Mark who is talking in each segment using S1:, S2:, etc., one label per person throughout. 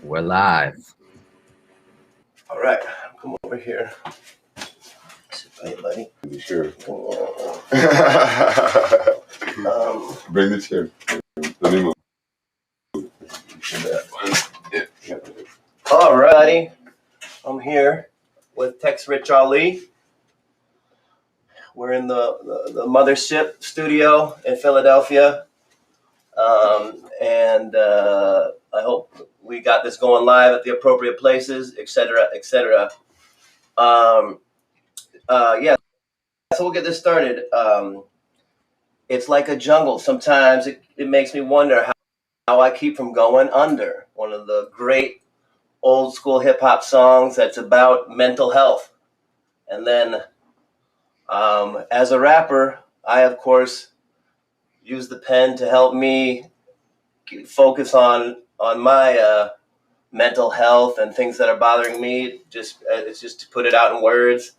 S1: We're live.
S2: All right, come over here. Sit by you, buddy.
S3: The chair. Bring the chair. Let me move. Yeah.
S2: All righty, I'm here with Tex Rich Ali. We're in the Mothership studio in Philadelphia, and I hope we got this going live at the appropriate places, etc., etc. Yeah, so we'll get this started. It's like a jungle. Sometimes it makes me wonder how I keep from going under. One of the great old school hip hop songs that's about mental health. And then as a rapper, I, of course, use the pen to help me focus on my mental health and things that are bothering me. It's just to put it out in words.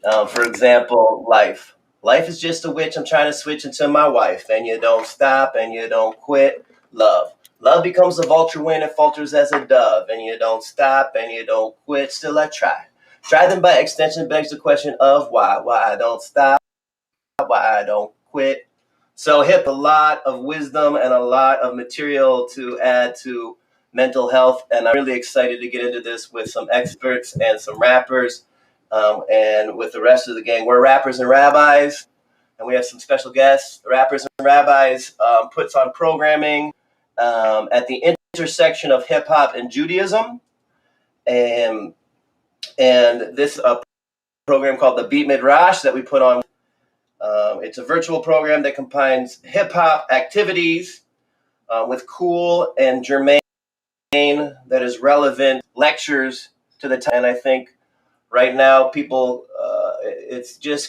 S2: For example, life. Life is just a witch. I'm trying to switch into my wife. And you don't stop and you don't quit. Love. Love becomes a vulture when it falters as a dove. And you don't stop and you don't quit. Still I try. Try then by extension begs the question of why. Why I don't stop. Why I don't quit. So a lot of wisdom and a lot of material to add to mental health. And I'm really excited to get into this with some experts and some rappers. And with the rest of the gang. We're Rappers and Rabbis, and we have some special guests. Rappers and Rabbis puts on programming at the intersection of hip hop and Judaism, and this program called the Beat Midrash that we put on. It's a virtual program that combines hip hop activities with cool and germane that is relevant lectures to the time. And I think right now, people,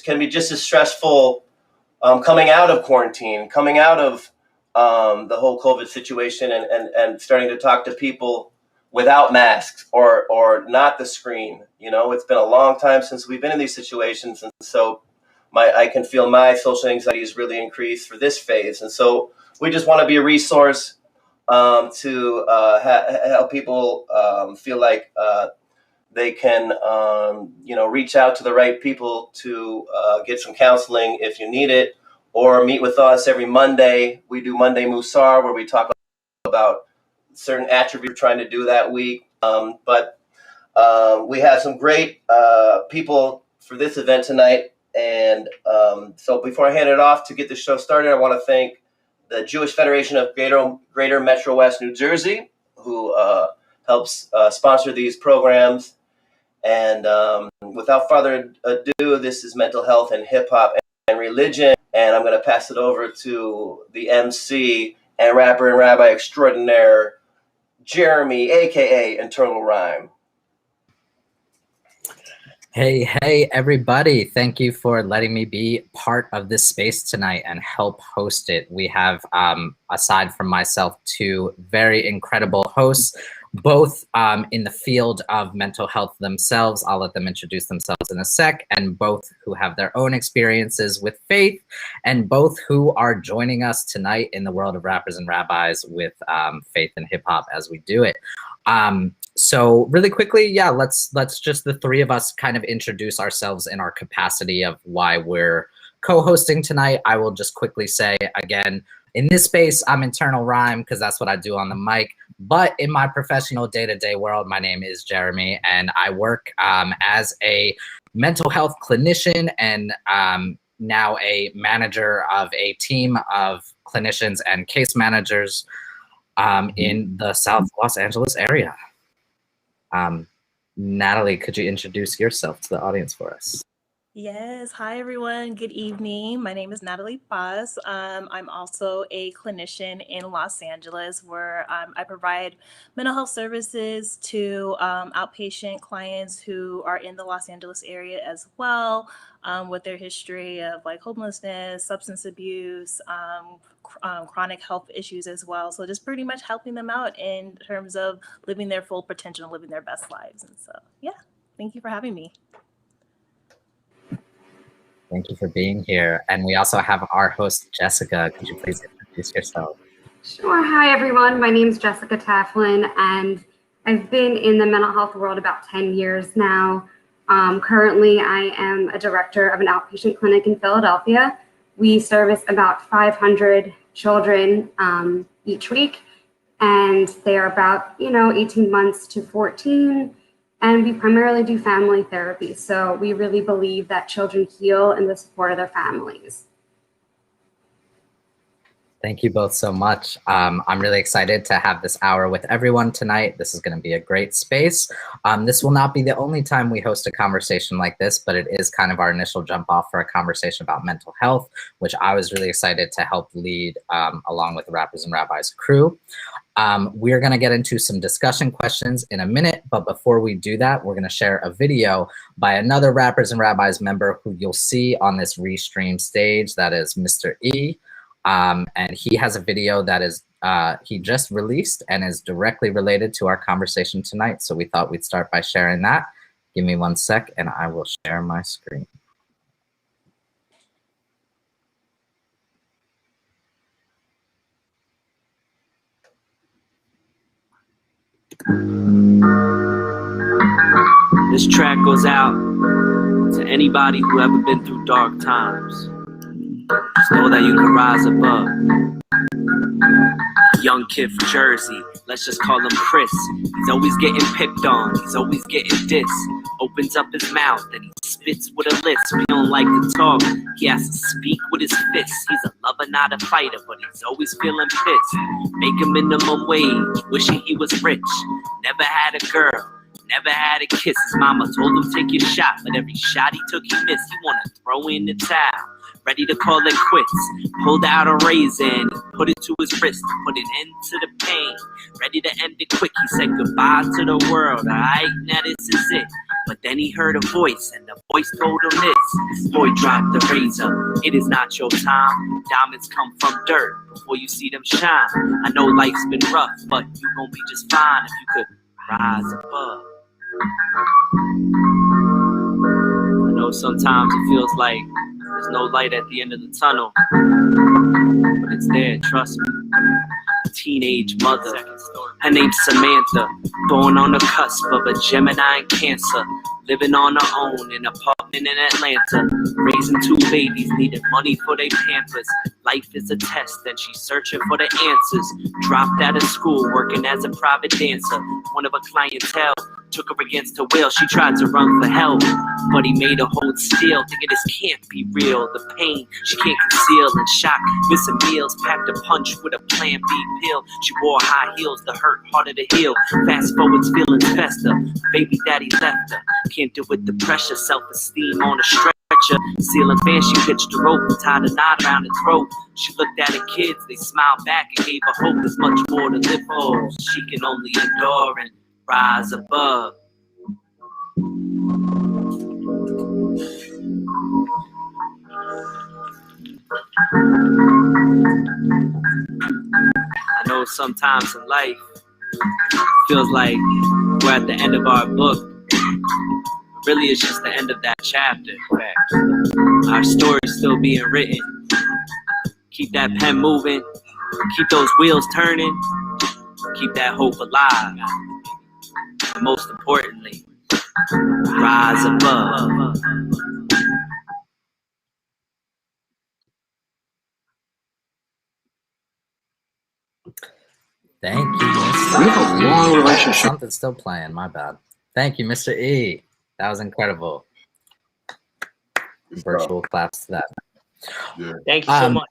S2: can be just as stressful coming out of quarantine, coming out of the whole COVID situation and starting to talk to people without masks or not the screen. You know, it's been a long time since we've been in these situations. And so I can feel my social anxiety has really increased for this phase. And so we just want to be a resource to help people feel like they can, reach out to the right people to get some counseling if you need it, or meet with us every Monday. We do Monday Musar, where we talk about certain attributes we're trying to do that week. But we have some great people for this event tonight. And so before I hand it off to get the show started, I want to thank the Jewish Federation of Greater Metro West New Jersey, who helps sponsor these programs. And without further ado, this is mental health and hip hop and religion. And I'm going to pass it over to the MC and rapper and rabbi extraordinaire, Jeremy, aka Internal Rhyme.
S1: Hey, everybody. Thank you for letting me be part of this space tonight and help host it. We have, aside from myself, two very incredible hosts, both in the field of mental health themselves. I'll let them introduce themselves in a sec, and both who have their own experiences with faith, and both who are joining us tonight in the world of rappers and rabbis with faith and hip hop as we do it. So really quickly, yeah, let's just the three of us kind of introduce ourselves in our capacity of why we're co-hosting tonight. I will just quickly say again, in this space, I'm Internal Rhyme because that's what I do on the mic. But in my professional day-to-day world, my name is Jeremy, and I work as a mental health clinician and now a manager of a team of clinicians and case managers in the South Los Angeles area. Natalie, could you introduce yourself to the audience for us?
S4: Yes. Hi, everyone. Good evening. My name is Natalie Paz. I'm also a clinician in Los Angeles where I provide mental health services to outpatient clients who are in the Los Angeles area as well, with their history of like homelessness, substance abuse, chronic health issues as well. So just pretty much helping them out in terms of living their full potential and living their best lives. And so, yeah, thank you for having me.
S1: Thank you for being here. And we also have our host, Jessica. Could you please introduce yourself?
S5: Sure. Hi, everyone. My name is Jessica Taflin, and I've been in the mental health world about 10 years now. Currently, I am a director of an outpatient clinic in Philadelphia. We service about 500 children each week, and they are about 18 months to 14. And we primarily do family therapy. So we really believe that children heal in the support of their families.
S1: Thank you both so much. I'm really excited to have this hour with everyone tonight. This is going to be a great space. This will not be the only time we host a conversation like this, but it is kind of our initial jump off for a conversation about mental health, which I was really excited to help lead along with the Rappers and Rabbis crew. We're going to get into some discussion questions in a minute, but before we do that, we're going to share a video by another Rappers and Rabbis member who you'll see on this restream stage. That is Mr. E. And he has a video that is he just released and is directly related to our conversation tonight. So we thought we'd start by sharing that. Give me 1 sec and I will share my screen.
S6: This track goes out to anybody who ever been through dark times. Just know that you can rise above. Young kid from Jersey, let's just call him Chris. He's always getting picked on, he's always getting dissed. Opens up his mouth and he spits with a lisp. We don't like to talk, he has to speak with his fists. He's a lover, not a fighter, but he's always feeling pissed. Make him minimum wage, wishing he was rich. Never had a girl, never had a kiss. His mama told him take your shot, but every shot he took he missed. He wanna throw in the towel, ready to call it quits. Pulled out a razor and put it to his wrist to put an end to the pain. Ready to end it quick, he said goodbye to the world. Alright, now this is it. But then he heard a voice, and the voice told him this. Boy, drop the razor, it is not your time. Diamonds come from dirt before you see them shine. I know life's been rough, but you gon' be just fine if you could rise above. I know sometimes it feels like there's no light at the end of the tunnel, but it's there, trust me. Teenage mother, her name's Samantha, born on the cusp of a Gemini and Cancer, living on her own in an apartment in Atlanta, raising 2 babies, needing money for their Pampers. Life is a test and she's searching for the answers. Dropped out of school, working as a private dancer. One of her clientele took her against her will. She tried to run for help, but he made her hold still, thinking this can't be real. The pain she can't conceal, in shock, missing meals, packed a punch with a Plan B pill. She wore high heels, the hurt harder to heal. Fast forwards, feelings fester. Baby daddy left her, can't deal with the pressure. Self-esteem on a stretcher. Ceiling fan, she pitched a rope, tied a knot around her throat. She looked at her kids, they smiled back and gave her hope. There's much more to live for. She can only endure and rise above. I know sometimes in life feels like we're at the end of our book. Really, it's just the end of that chapter. In fact, our story's still being written. Keep that pen moving, keep those wheels turning, keep that hope alive. And most importantly, rise above.
S1: Thank you, Mr.
S7: We have a long relationship.
S1: Something's still playing, my bad. Thank you, Mr. E. That was incredible. Virtual claps to that.
S3: Yeah.
S6: Thank you so much.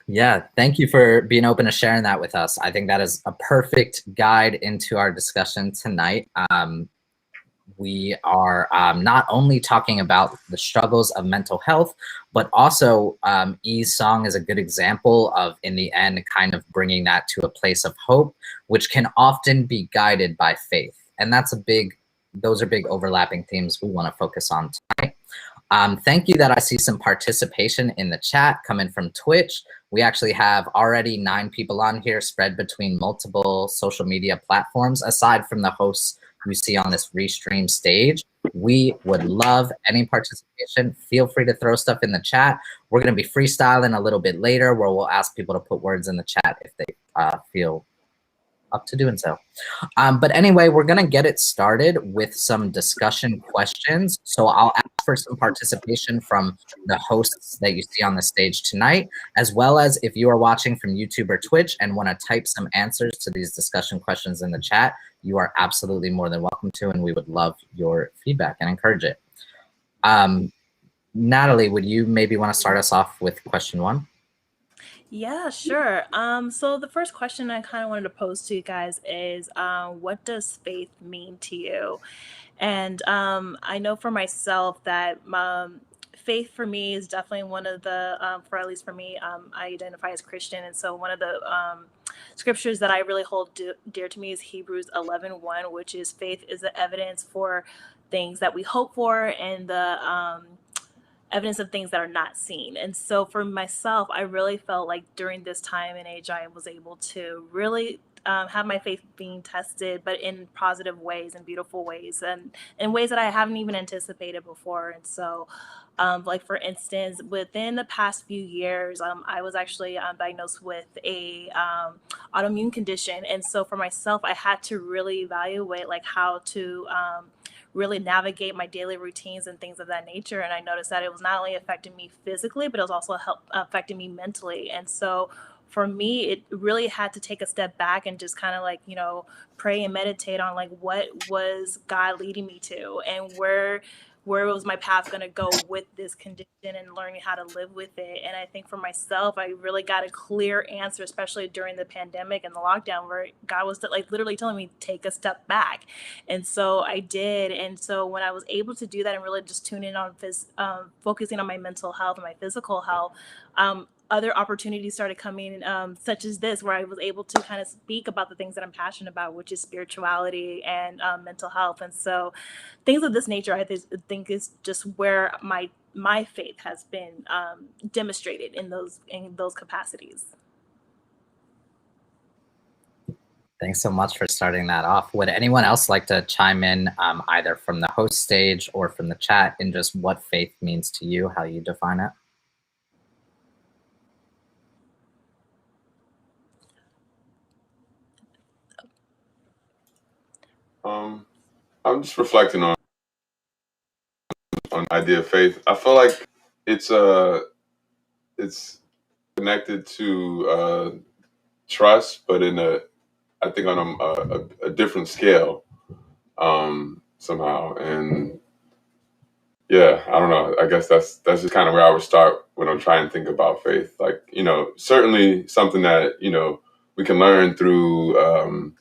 S1: Yeah, thank you for being open to sharing that with us. I think that is a perfect guide into our discussion tonight. We are not only talking about the struggles of mental health, but also E's song is a good example of, in the end, kind of bringing that to a place of hope, which can often be guided by faith. And those are big overlapping themes we want to focus on tonight. Thank you that I see some participation in the chat coming from Twitch. We actually have already 9 people on here spread between multiple social media platforms, aside from the hosts you see on this restream stage. We would love any participation. Feel free to throw stuff in the chat. We're going to be freestyling a little bit later, where we'll ask people to put words in the chat if they feel up to doing so. But anyway, we're going to get it started with some discussion questions. So I'll ask for some participation from the hosts that you see on the stage tonight, as well as if you are watching from YouTube or Twitch and want to type some answers to these discussion questions in the chat, you are absolutely more than welcome to, and we would love your feedback and encourage it. Natalie, would you maybe want to start us off with question 1?
S4: Yeah, sure. So the first question I kind of wanted to pose to you guys is, what does faith mean to you? And I know for myself that faith for me is definitely one of the, for at least for me, I identify as Christian. And so one of the scriptures that I really hold dear to me is Hebrews 11:1, which is faith is the evidence for things that we hope for and the evidence of things that are not seen. And so for myself, I really felt like during this time and age, I was able to really have my faith being tested, but in positive ways and beautiful ways, and in ways that I haven't even anticipated before. And so, like for instance, within the past few years, I was actually diagnosed with a autoimmune condition. And so for myself, I had to really evaluate like how to really navigate my daily routines and things of that nature. And I noticed that it was not only affecting me physically, but it was also affecting me mentally. And so for me, it really had to take a step back and just kind of like, pray and meditate on like, what was God leading me to, and where was my path going to go with this condition, and learning how to live with it. And I think for myself, I really got a clear answer, especially during the pandemic and the lockdown, where God was like literally telling me, take a step back. And so I did. And so when I was able to do that and really just tune in on focusing on my mental health and my physical health, other opportunities started coming, such as this, where I was able to kind of speak about the things that I'm passionate about, which is spirituality and mental health. And so things of this nature, I think is just where my faith has been demonstrated in those capacities.
S1: Thanks so much for starting that off. Would anyone else like to chime in, either from the host stage or from the chat, in just what faith means to you, how you define it?
S3: I'm just reflecting on the idea of faith. I feel like it's connected to trust, but I think on a different scale somehow. And yeah, I don't know. I guess that's just kind of where I would start when I'm trying to think about faith. Like, certainly something that we can learn through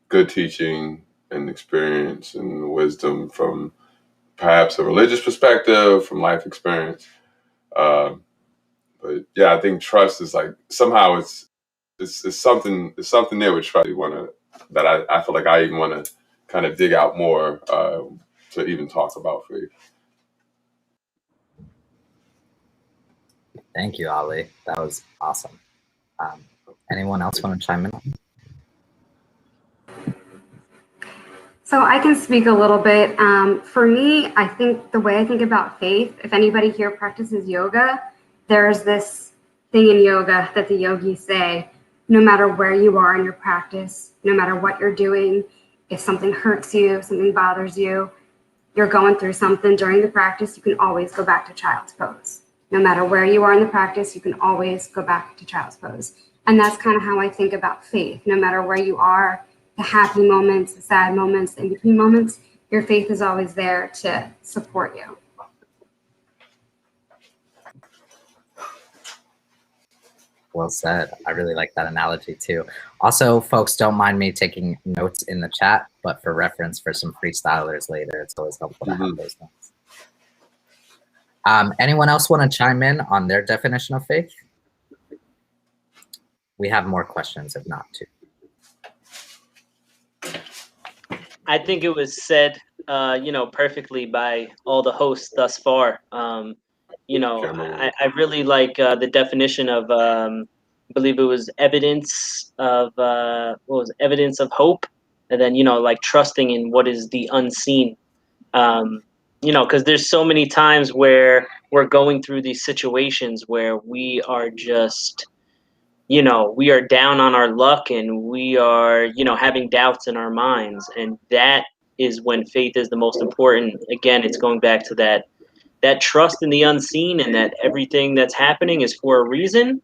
S3: good teaching and experience and wisdom from perhaps a religious perspective, from life experience. But yeah, I think trust is like, somehow it's something there with trust that I feel like I even want to kind of dig out more to even talk about faith.
S1: Thank you, Ali. That was awesome. Anyone else want to chime in?
S5: So I can speak a little bit. For me, I think the way I think about faith, if anybody here practices yoga, there's this thing in yoga that the yogis say, no matter where you are in your practice, no matter what you're doing, if something hurts you, something bothers you, you're going through something during the practice, you can always go back to child's pose. No matter where you are in the practice, you can always go back to child's pose. And that's kind of how I think about faith. No matter where you are, the happy moments, the sad moments, the in-between moments, your faith is always there to support you.
S1: Well said. I really like that analogy too. Also, folks, don't mind me taking notes in the chat, but for reference for some freestylers later, it's always helpful to have those notes. Anyone else want to chime in on their definition of faith? We have more questions, if not two.
S6: I think it was said, perfectly by all the hosts thus far. I really like the definition of, I believe it was evidence of, evidence of hope, and then like trusting in what is the unseen. Because there's so many times where we're going through these situations where we are just, you know, we are down on our luck and we are, you know, having doubts in our minds. And that is when faith is the most important. Again, it's going back to that trust in the unseen, and that everything that's happening is for a reason,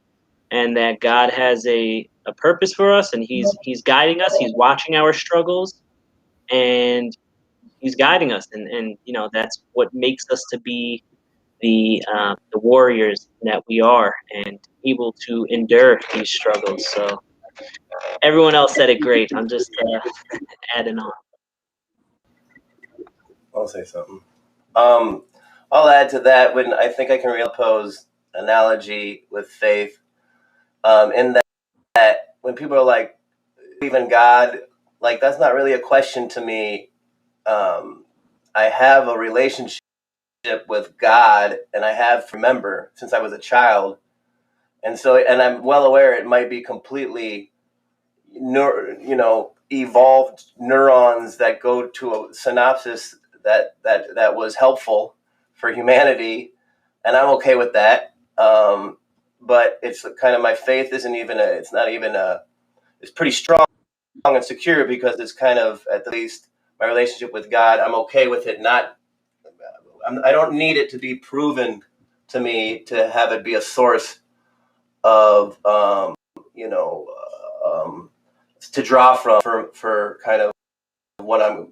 S6: and that God has a purpose for us, and he's guiding us, he's watching our struggles, and he's guiding us, and you know, that's what makes us to be the warriors that we are, and able to endure these struggles. So everyone else said it great. I'm just adding on.
S2: I'll say something. I'll add to that when I think I can repose analogy with faith, in that when people are like, believe in God, like that's not really a question to me. I have a relationship with God, and I have remember since I was a child, and so, and I'm well aware it might be completely, evolved neurons that go to a synopsis that was helpful for humanity, and I'm okay with that. But it's kind of, my faith isn't even it's not even it's pretty strong and secure, because it's kind of, at least my relationship with God, I'm okay with it. I don't need it to be proven to me to have it be a source of, to draw from for kind of what I'm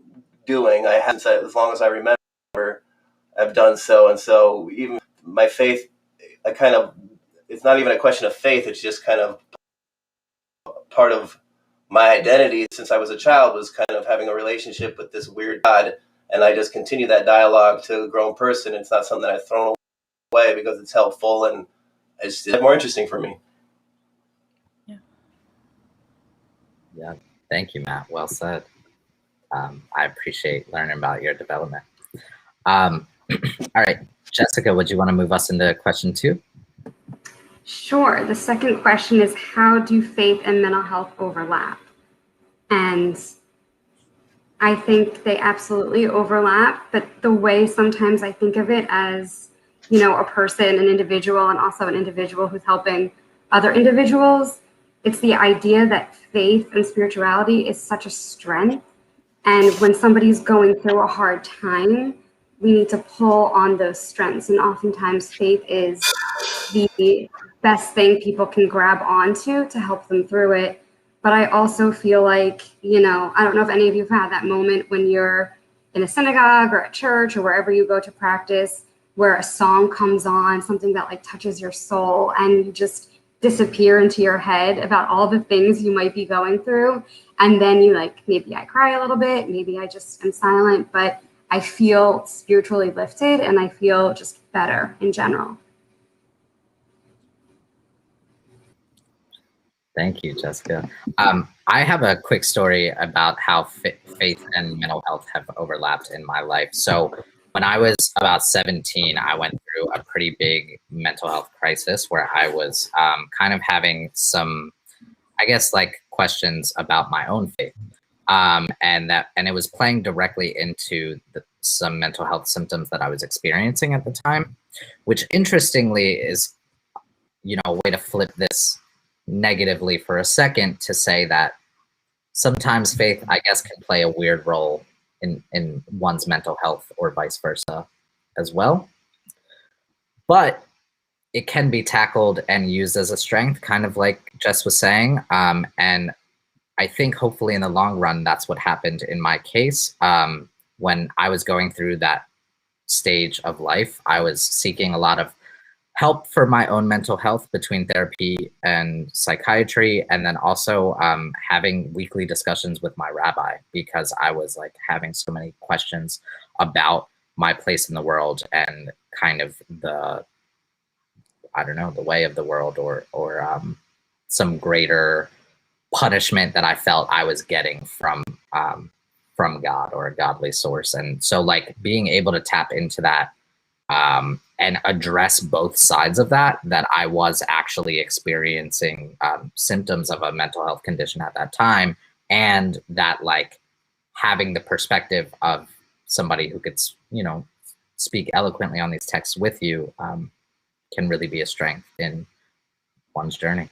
S2: doing. I haven't said, as long as I remember, I've done so. And so even my faith, it's not even a question of faith. It's just kind of part of my identity since I was a child, was kind of having a relationship with this weird God. And I just continue that dialogue to a grown person. It's not something that I've thrown away because it's helpful and it's more interesting for me.
S1: Yeah, thank you, Matt. Well said. I appreciate learning about your development. All right, Jessica, would you want to move us into question 2?
S5: Sure. The second question is, how do faith and mental health overlap? And I think they absolutely overlap, but the way sometimes I think of it as, you know, a person, an individual, and also an individual who's helping other individuals, it's the idea that faith and spirituality is such a strength. And when somebody's going through a hard time, we need to pull on those strengths. And oftentimes faith is the best thing people can grab onto to help them through it. But I also feel like, you know, I don't know if any of you have had that moment when you're in a synagogue or at church or wherever you go to practice, where a song comes on, something that like touches your soul, and you just disappear into your head about all the things you might be going through. And then you like, maybe I cry a little bit, maybe I just am silent, but I feel spiritually lifted and I feel just better in general.
S1: Thank you, Jessica. I have a quick story about how faith and mental health have overlapped in my life. So when I was about 17, I went through a pretty big mental health crisis where I was kind of having some, I guess, like questions about my own faith. And it was playing directly into some mental health symptoms that I was experiencing at the time, which interestingly is, you know, a way to flip this negatively for a second to say that sometimes faith, I guess, can play a weird role in one's mental health or vice versa as well. But it can be tackled and used as a strength, kind of like Jess was saying. And I think hopefully in the long run, that's what happened in my case. When I was going through that stage of life, I was seeking a lot of help for my own mental health between therapy and psychiatry, and then also having weekly discussions with my rabbi, because I was like having so many questions about my place in the world and kind of the, I don't know, the way of the world, or some greater punishment that I felt I was getting from God or a godly source. And so like being able to tap into that and address both sides of that I was actually experiencing symptoms of a mental health condition at that time, and that like having the perspective of somebody who could, you know, speak eloquently on these texts with you can really be a strength in one's journey.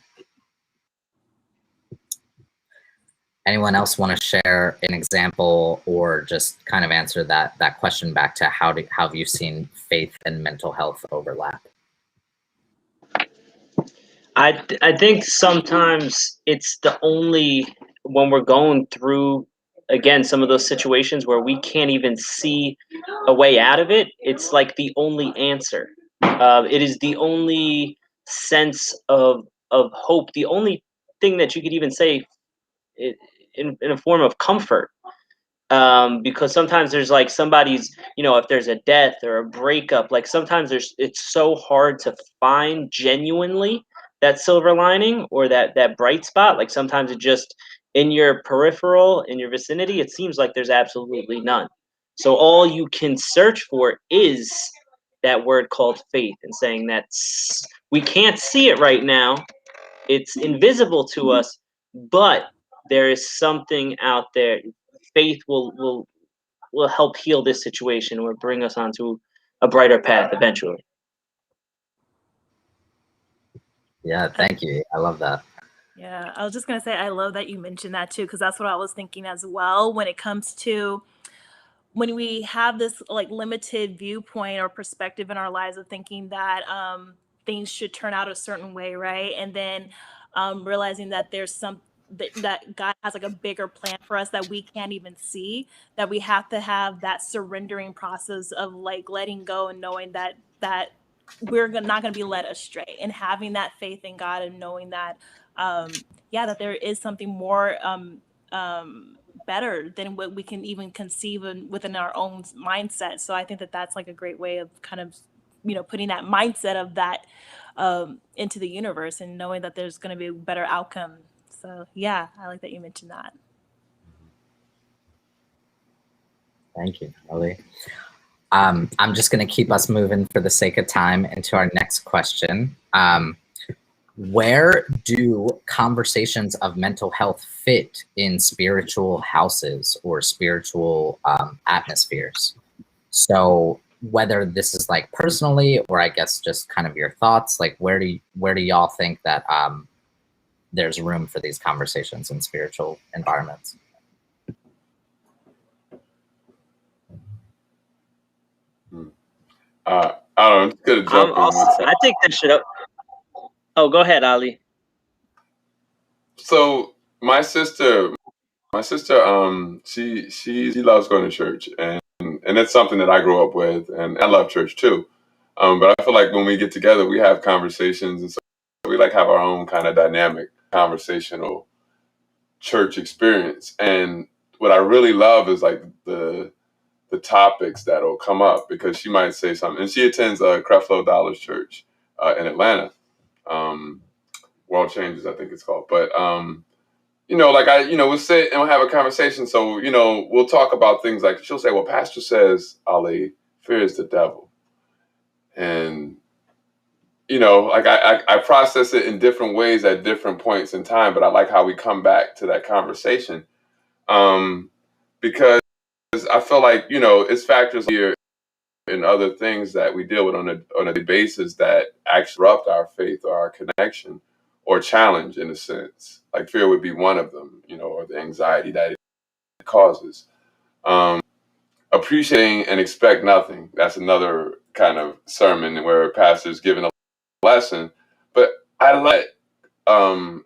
S1: Anyone else want to share an example or just kind of answer that question back to how have you seen faith and mental health overlap?
S6: I think sometimes it's the only, when we're going through, again, some of those situations where we can't even see a way out of it, it's like the only answer. It is the only sense of hope, the only thing that you could even say in a form of comfort. Because sometimes there's like somebody's, if there's a death or a breakup, like sometimes it's so hard to find genuinely that silver lining or that bright spot. Like sometimes it just, in your peripheral, in your vicinity, it seems like there's absolutely none. So all you can search for is that word called faith, and saying that we can't see it right now, it's invisible to us, but there is something out there. Faith will help heal this situation or bring us onto a brighter path eventually.
S1: Yeah, thank you. I love that.
S4: Yeah, I was just going to say, I love that you mentioned that too, because that's what I was thinking as well when it comes to when we have this like limited viewpoint or perspective in our lives of thinking that things should turn out a certain way, right? And then realizing that there's that God has like a bigger plan for us that we can't even see, that we have to have that surrendering process of like letting go and knowing that we're not going to be led astray, and having that faith in God and knowing that that there is something more better than what we can even conceive within our own mindset. So I think that that's like a great way of kind of, putting that mindset of that into the universe and knowing that there's going to be a better outcome. So yeah, I like that you mentioned that.
S1: Thank you, Ellie. I'm just going to keep us moving for the sake of time into our next question. Where do conversations of mental health fit in spiritual houses or spiritual atmospheres? So whether this is like personally, or I guess just kind of your thoughts, like where do y'all think that there's room for these conversations in spiritual environments?
S3: I don't know. I'm just gonna jump in.
S6: I think that should. Oh, go ahead, Ali.
S3: So my sister, she loves going to church, and it's something that I grew up with, and I love church too. But I feel like when we get together, we have conversations, and so we like have our own kind of dynamic conversational church experience. And what I really love is like the topics that'll come up, because she might say something, and she attends Creflo Dollar's church in Atlanta, World Changes, I think it's called. But we'll sit and we'll have a conversation. So we'll talk about things like, she'll say, "Well, Pastor says, Ali, fear is the devil," and I process it in different ways at different points in time. But I like how we come back to that conversation, because I feel like, it's factors here and other things that we deal with on a daily basis that actually disrupt our faith or our connection or challenge, in a sense. Like fear would be one of them, or the anxiety that it causes. Appreciating and expect nothing. That's another kind of sermon where a pastor's giving a lesson. But I like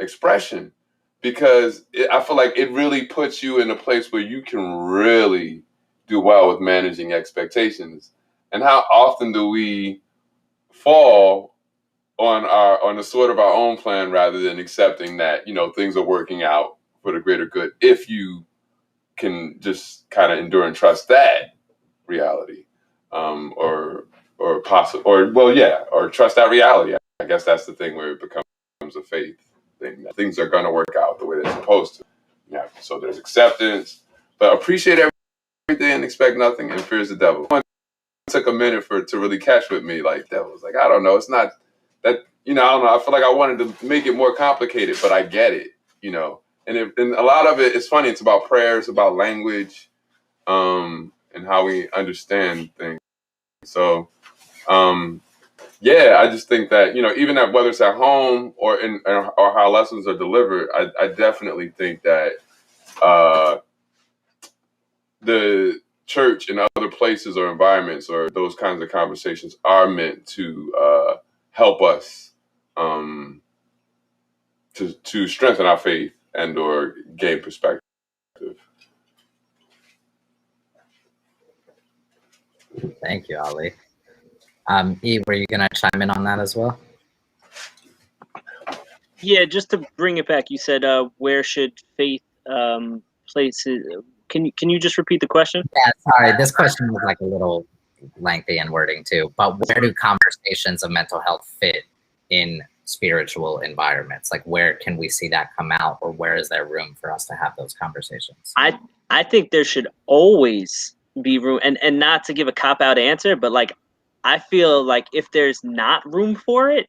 S3: expression, because I feel like it really puts you in a place where you can really do well with managing expectations. And how often do we fall on the sort of our own plan, rather than accepting that things are working out for the greater good, if you can just kind of endure and trust that reality, or trust that reality. I guess that's the thing, where it becomes a faith thing, that things are going to work out the way they're supposed to. Yeah. So there's acceptance, but appreciate everything and expect nothing, and fear is the devil. It took a minute to really catch with me. Like, devil was like, I don't know. It's not that, I don't know. I feel like I wanted to make it more complicated, but I get it, and a lot of it is funny. It's about prayers, about language, and how we understand things. So, I just think that, even that, whether it's at home or how lessons are delivered, I definitely think that the church and other places or environments or those kinds of conversations are meant to help us to strengthen our faith and or gain perspective.
S1: Thank you, Ali. Eve, were you going to chime in on that as well?
S6: Yeah, just to bring it back, you said where should faith places? Can you just repeat the question?
S1: Yeah, sorry. This question was like a little lengthy in wording too, but where do conversations of mental health fit in spiritual environments? Like, where can we see that come out, or where is there room for us to have those conversations?
S6: I think there should always be room, and not to give a cop-out answer, but like, I feel like if there's not room for it,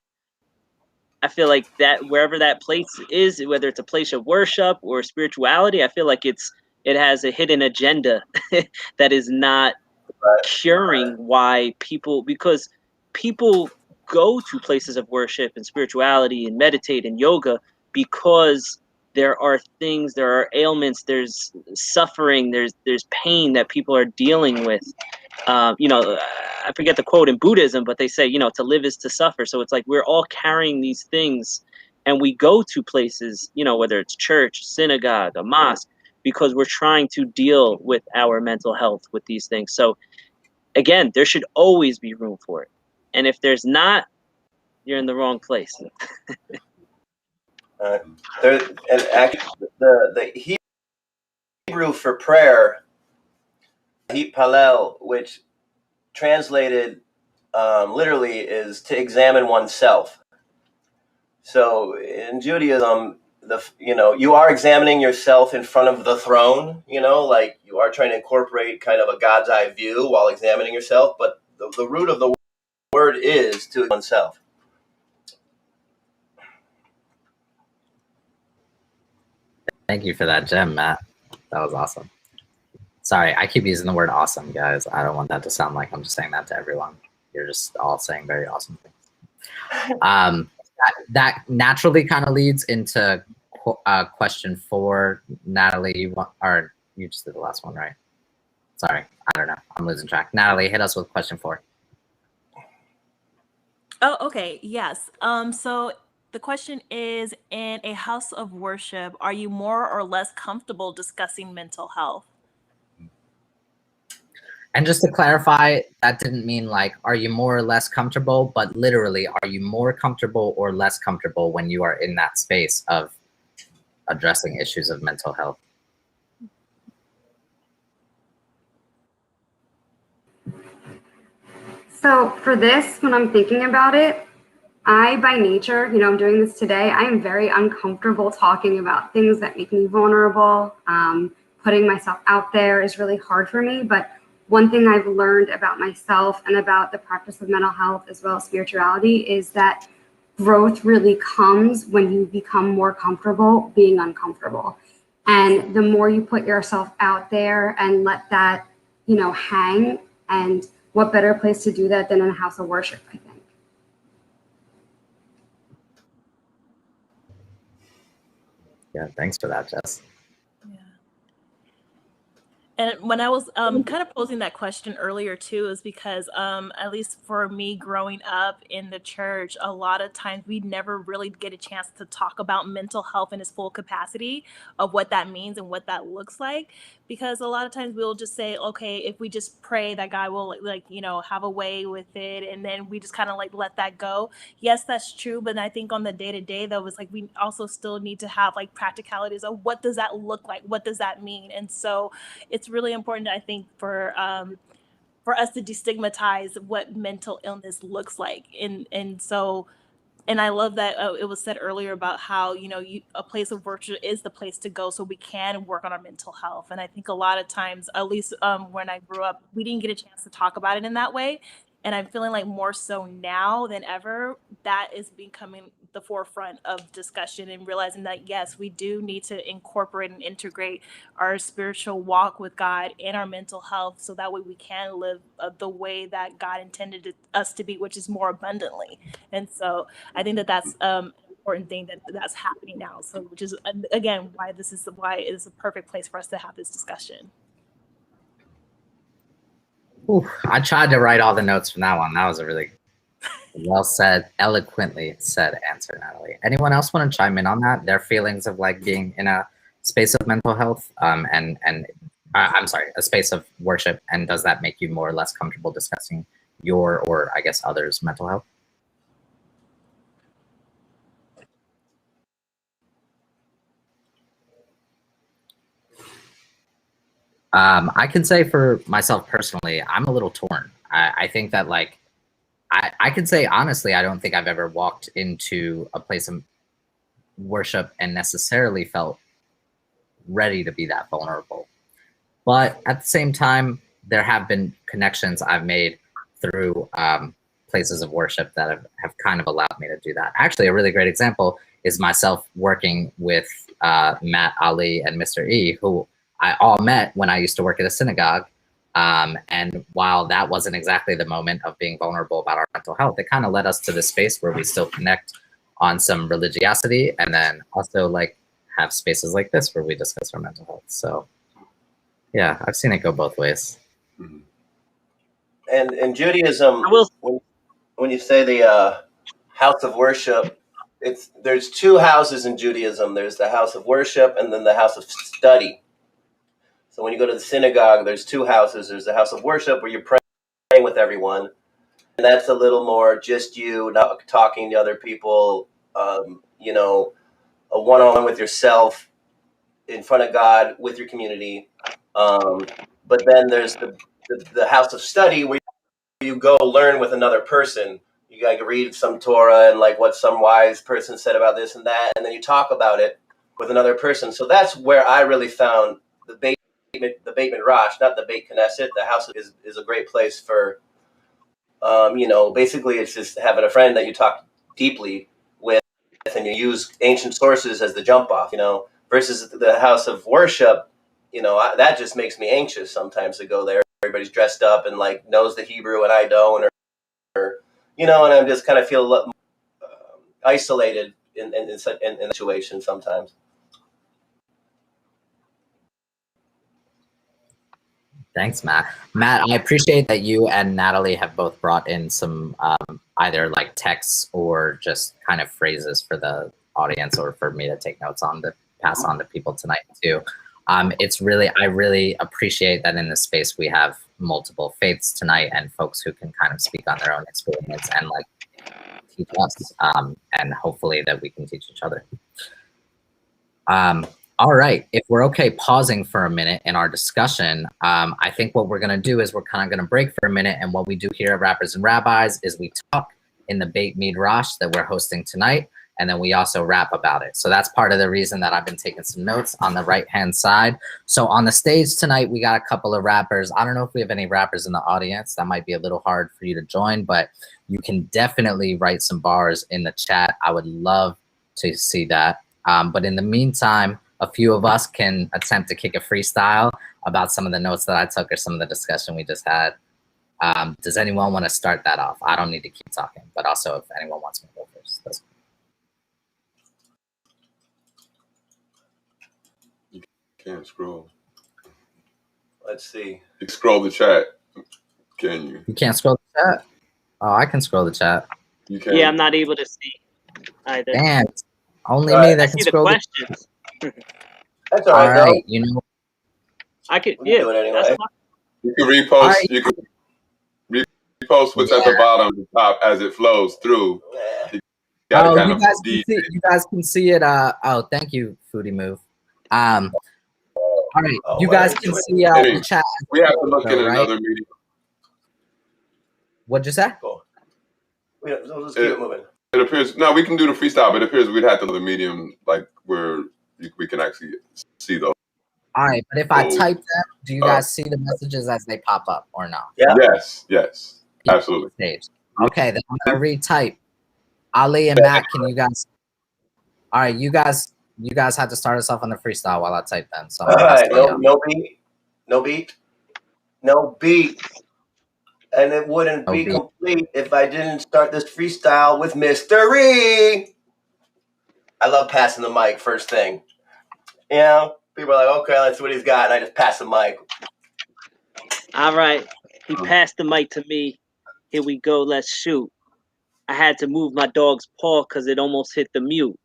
S6: I feel like that wherever that place is, whether it's a place of worship or spirituality, I feel like it has a hidden agenda that is not curing why people, because people go to places of worship and spirituality and meditate and yoga because there are things, there are ailments, there's suffering, there's pain that people are dealing with. I forget the quote in Buddhism, but they say, to live is to suffer. So it's like we're all carrying these things, and we go to places, whether it's church, synagogue, a mosque, because we're trying to deal with our mental health with these things. So again, there should always be room for it. And if there's not, you're in the wrong place.
S2: And actually, the Hebrew for prayer, Hipalel, which translated literally is to examine oneself. So in Judaism, you are examining yourself in front of the throne, like you are trying to incorporate kind of a God's eye view while examining yourself. But the root of the word is to oneself.
S1: Thank you for that gem, Matt. That was awesome. Sorry, I keep using the word awesome, guys. I don't want that to sound like I'm just saying that to everyone. You're just all saying very awesome things. That naturally kind of leads into question 4. Natalie, you just did the last one, right? Sorry, I don't know. I'm losing track. Natalie, hit us with question 4.
S4: Oh, okay. Yes. So the question is, in a house of worship, are you more or less comfortable discussing mental health?
S1: And just to clarify, that didn't mean like, are you more or less comfortable, but literally, are you more comfortable or less comfortable when you are in that space of addressing issues of mental health?
S5: So for this, when I'm thinking about it, I, by nature, I'm doing this today, I am very uncomfortable talking about things that make me vulnerable. Putting myself out there is really hard for me. But one thing I've learned about myself and about the practice of mental health as well as spirituality is that growth really comes when you become more comfortable being uncomfortable. And the more you put yourself out there and let that, hang, and what better place to do that than in a house of worship, I think.
S1: Yeah, thanks for that, Jess.
S4: Yeah. And when I was kind of posing that question earlier too, is because at least for me growing up in the church, a lot of times we never really get a chance to talk about mental health in its full capacity of what that means and what that looks like. Because a lot of times we'll just say, okay, if we just pray that God will have a way with it, and then we just kind of like let that go. Yes, that's true. But I think on the day-to-day, though, was like we also still need to have like practicalities of what does that look like? What does that mean? And so it's really important, I think, for us to destigmatize what mental illness looks like. And I love that it was said earlier about how, a place of worship is the place to go so we can work on our mental health. And I think a lot of times, at least when I grew up, we didn't get a chance to talk about it in that way. And I'm feeling like more so now than ever, that is becoming the forefront of discussion, and realizing that, yes, we do need to incorporate and integrate our spiritual walk with God and our mental health, so that way we can live the way that God intended us to be, which is more abundantly. And so I think that that's important thing that's happening now. So, which is again why it is a perfect place for us to have this discussion.
S1: Ooh, I tried to write all the notes from that one. That was a really well said, eloquently said answer, Natalie. Anyone else want to chime in on that? Their feelings of like being in a space of mental health, and I'm sorry, a space of worship, and does that make you more or less comfortable discussing your, or I guess others' mental health? I can say for myself personally, I'm a little torn. I think that like, I can say honestly, I don't think I've ever walked into a place of worship and necessarily felt ready to be that vulnerable. But at the same time, there have been connections I've made through places of worship that have kind of allowed me to do that. Actually, a really great example is myself working with Matt, Ali, and Mr. E, who I all met when I used to work at a synagogue. And while that wasn't exactly the moment of being vulnerable about our mental health, it kind of led us to this space where we still connect on some religiosity, and then also like have spaces like this where we discuss our mental health. So yeah, I've seen it go both ways.
S3: Mhm.
S2: And in Judaism,
S6: I will.
S2: when you say the house of worship, there's two houses in Judaism. There's the house of worship and then the house of study. So when you go to the synagogue, there's two houses. There's the house of worship where you're praying with everyone, and that's a little more just you, not talking to other people. You know, a one-on-one with yourself in front of God with your community. But then there's the house of study where you go learn with another person. You got to read some Torah and like what some wise person said about this and that, and then you talk about it with another person. So that's where I really found the Beit Midrash, not the Beit Knesset. The house is a great place for, you know, basically it's just having a friend that you talk deeply with, and you use ancient sources as the jump off, you know, versus the house of worship. You know, that just makes me anxious sometimes to go there. Everybody's dressed up and like knows the Hebrew and I don't, or you know, and I'm just kind of feel a little isolated in situations sometimes.
S1: Thanks, Matt. Matt, I appreciate that you and Natalie have both brought in some either like texts or just kind of phrases for the audience or for me to take notes on to pass on to people tonight too. I really appreciate that in this space we have multiple faiths tonight and folks who can kind of speak on their own experience and like teach us, and hopefully that we can teach each other. All right, if we're okay pausing for a minute in our discussion, I think what we're gonna do is we're kind of gonna break for a minute, and what we do here at Rappers and Rabbis is we talk in the Beit Midrash that we're hosting tonight, and then we also rap about it. So that's part of the reason that I've been taking some notes on the right-hand side. So on the stage tonight, we got a couple of rappers. I don't know if we have any rappers in the audience. That might be a little hard for you to join, but you can definitely write some bars in the chat. I would love to see that. But in the meantime, a few of us can attempt to kick a freestyle about some of the notes that I took or some of the discussion we just had. Does anyone want to start that off? I don't need to keep talking, but also if anyone wants me to go first.
S3: Can't scroll.
S2: Let's see.
S3: You can scroll the chat. Can you?
S1: You can't scroll the chat? Oh, I can scroll the chat.
S3: You can.
S6: Yeah, I'm not able to see either.
S1: Damn, only
S2: All
S1: me
S2: right,
S1: that
S6: I
S1: can
S6: see the
S1: scroll.
S6: questions.
S2: That's all
S1: All
S2: right,
S1: right, you know,
S6: I could,
S2: We can
S6: yeah.
S2: do it anyway.
S6: That's fine.
S3: You can repost.
S1: All right.
S3: You can repost what's at the bottom, the top as it flows through.
S2: Yeah.
S3: You gotta
S1: oh,
S3: kind
S1: you
S3: of
S1: guys can see. You guys can see it. Oh, thank you, Foodie Move. All right,
S2: Oh,
S1: you
S2: wow.
S1: guys can see the chat.
S3: We have to look in
S1: Right?
S3: another medium.
S1: What'd you say?
S2: Cool. We'll just keep it moving.
S3: It appears no, we can do the freestyle, but it appears we'd have to look at the medium like where we can actually see those.
S1: All right, but if I type them, do you guys see the messages as they pop up or not?
S2: Yeah.
S3: Yes, absolutely.
S1: Stage. Okay, then I'm gonna retype. Ali and Matt, can you guys? All right, you guys have to start us off on the freestyle while I type them. So
S2: All right. No beat. And it wouldn't be complete if I didn't start this freestyle with Mystery. I love passing the mic first thing. You know, people are like, okay, let's see what he's got, and I just pass the mic.
S6: All right. He passed the mic to me. Here we go. Let's shoot. I had to move my dog's paw because it almost hit the mute.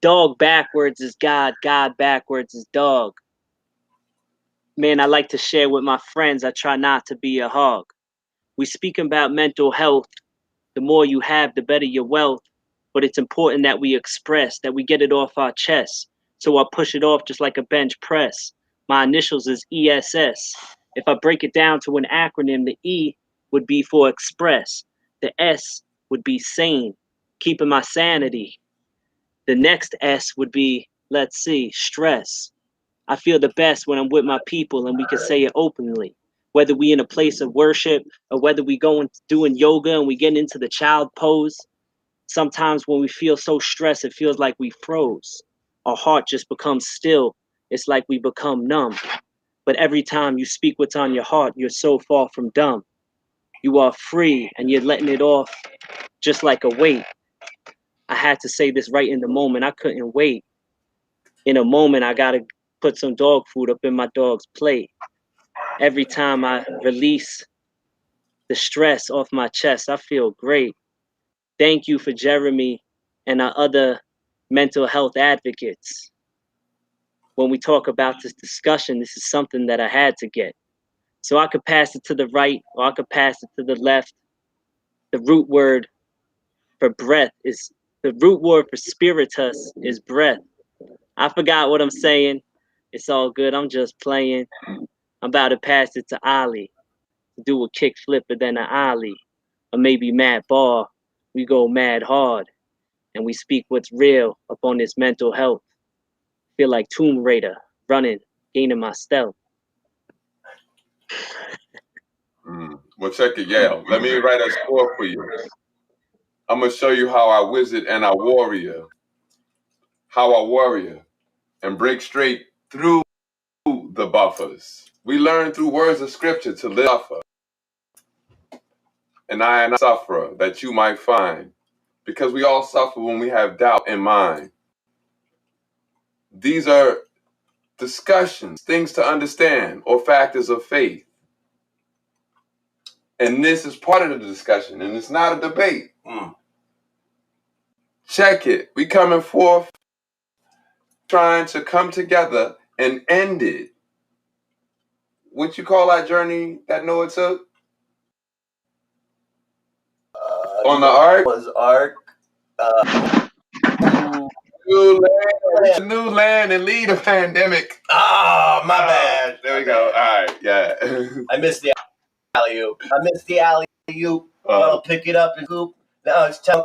S6: Dog backwards is God. God backwards is dog. Man, I like to share with my friends. I try not to be a hog. We speak about mental health. The more you have, the better your wealth. But it's important that we express, that we get it off our chest. So I push it off just like a bench press. My initials is ESS. If I break it down to an acronym, the E would be for express. The S would be sane, keeping my sanity. The next S would be, let's see, stress. I feel the best when I'm with my people and we can say it openly. Whether we in a place of worship or whether we going doing yoga and we get into the child pose. Sometimes when we feel so stressed, it feels like we froze. Our heart just becomes still. It's like we become numb. But every time you speak what's on your heart, you're so far from dumb. You are free and you're letting it off just like a weight. I had to say this right in the moment. I couldn't wait. In a moment, I got to put some dog food up in my dog's plate. Every time I release the stress off my chest, I feel great. Thank you for Jeremy and our other mental health advocates. When we talk about this discussion, this is something that I had to get. So I could pass it to the right or I could pass it to the left. The root word for breath is, the root word for spiritus is breath. I forgot what I'm saying. It's all good. I'm just playing. I'm about to pass it to Ali to do a kick flipper than an Ali. Or maybe Mad Ball. We go mad hard. And we speak what's real up on this mental health. Feel like Tomb Raider, running, gaining my stealth.
S3: Well, check it, yeah. Let me write a score for you. I'm going to show you how I wizard and I warrior. How I warrior and break straight through the buffers. We learn through words of scripture to live suffer. And I am a sufferer that you might find. Because we all suffer when we have doubt in mind. These are discussions, things to understand, or factors of faith. And this is part of the discussion, and it's not a debate. Check it. We coming forth, trying to come together and end it. What you call that journey that Noah took? On the ark?
S2: Was ark.
S3: New land and lead a pandemic.
S2: Oh, my bad.
S3: There we go. All right, yeah.
S2: I missed the alley-oop. I'll pick it up and hoop. Now it's time.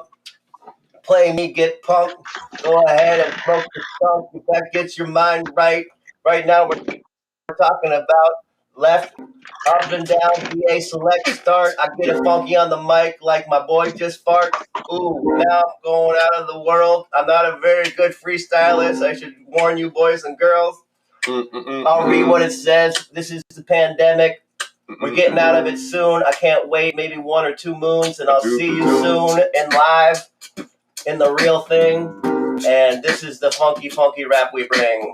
S2: Play me, get punked. Go ahead and smoke the skunk. If that gets your mind right. Right now we're talking about left, up and down, PA select start. I get it funky on the mic like my boy just fart. Ooh, now I'm going out of the world. I'm not a very good freestylist. I should warn you boys and girls. I'll read what it says. This is the pandemic. We're getting out of it soon. I can't wait. Maybe 1 or 2 moons, and I'll see you soon in live in the real thing. And this is the funky, funky rap we bring.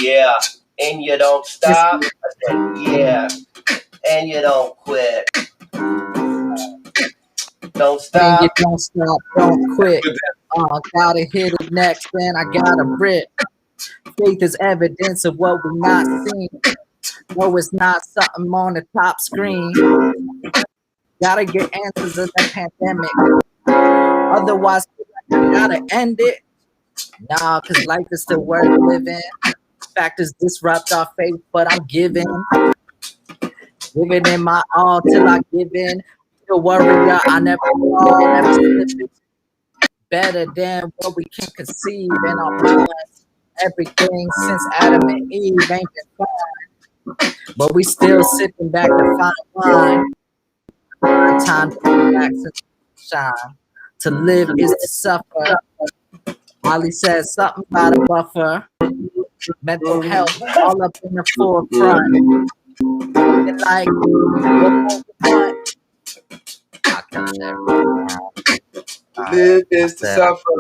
S2: Yeah. And you don't stop. I said, yeah. And you don't quit. Don't stop.
S1: And you don't stop, don't quit. Gotta hit it next, then I gotta rip. Faith is evidence of what we're not seeing. No, it's not something on the top screen. Gotta get answers in the pandemic. Otherwise, I gotta end it. Nah, cause life is still worth living. Factors disrupt our faith, but I'm giving in my all till I give in. The warrior, I never fall, never slip. Better than what we can conceive in our minds. Everything since Adam and Eve ain't been fine, but we still sitting back to find wine. Time to relax and shine. To live is to suffer. Ali says something about a buffer. Mental health all up in the forefront. And like, what? I'll catch that right now.
S3: To live is to
S1: That's it.
S3: suffer.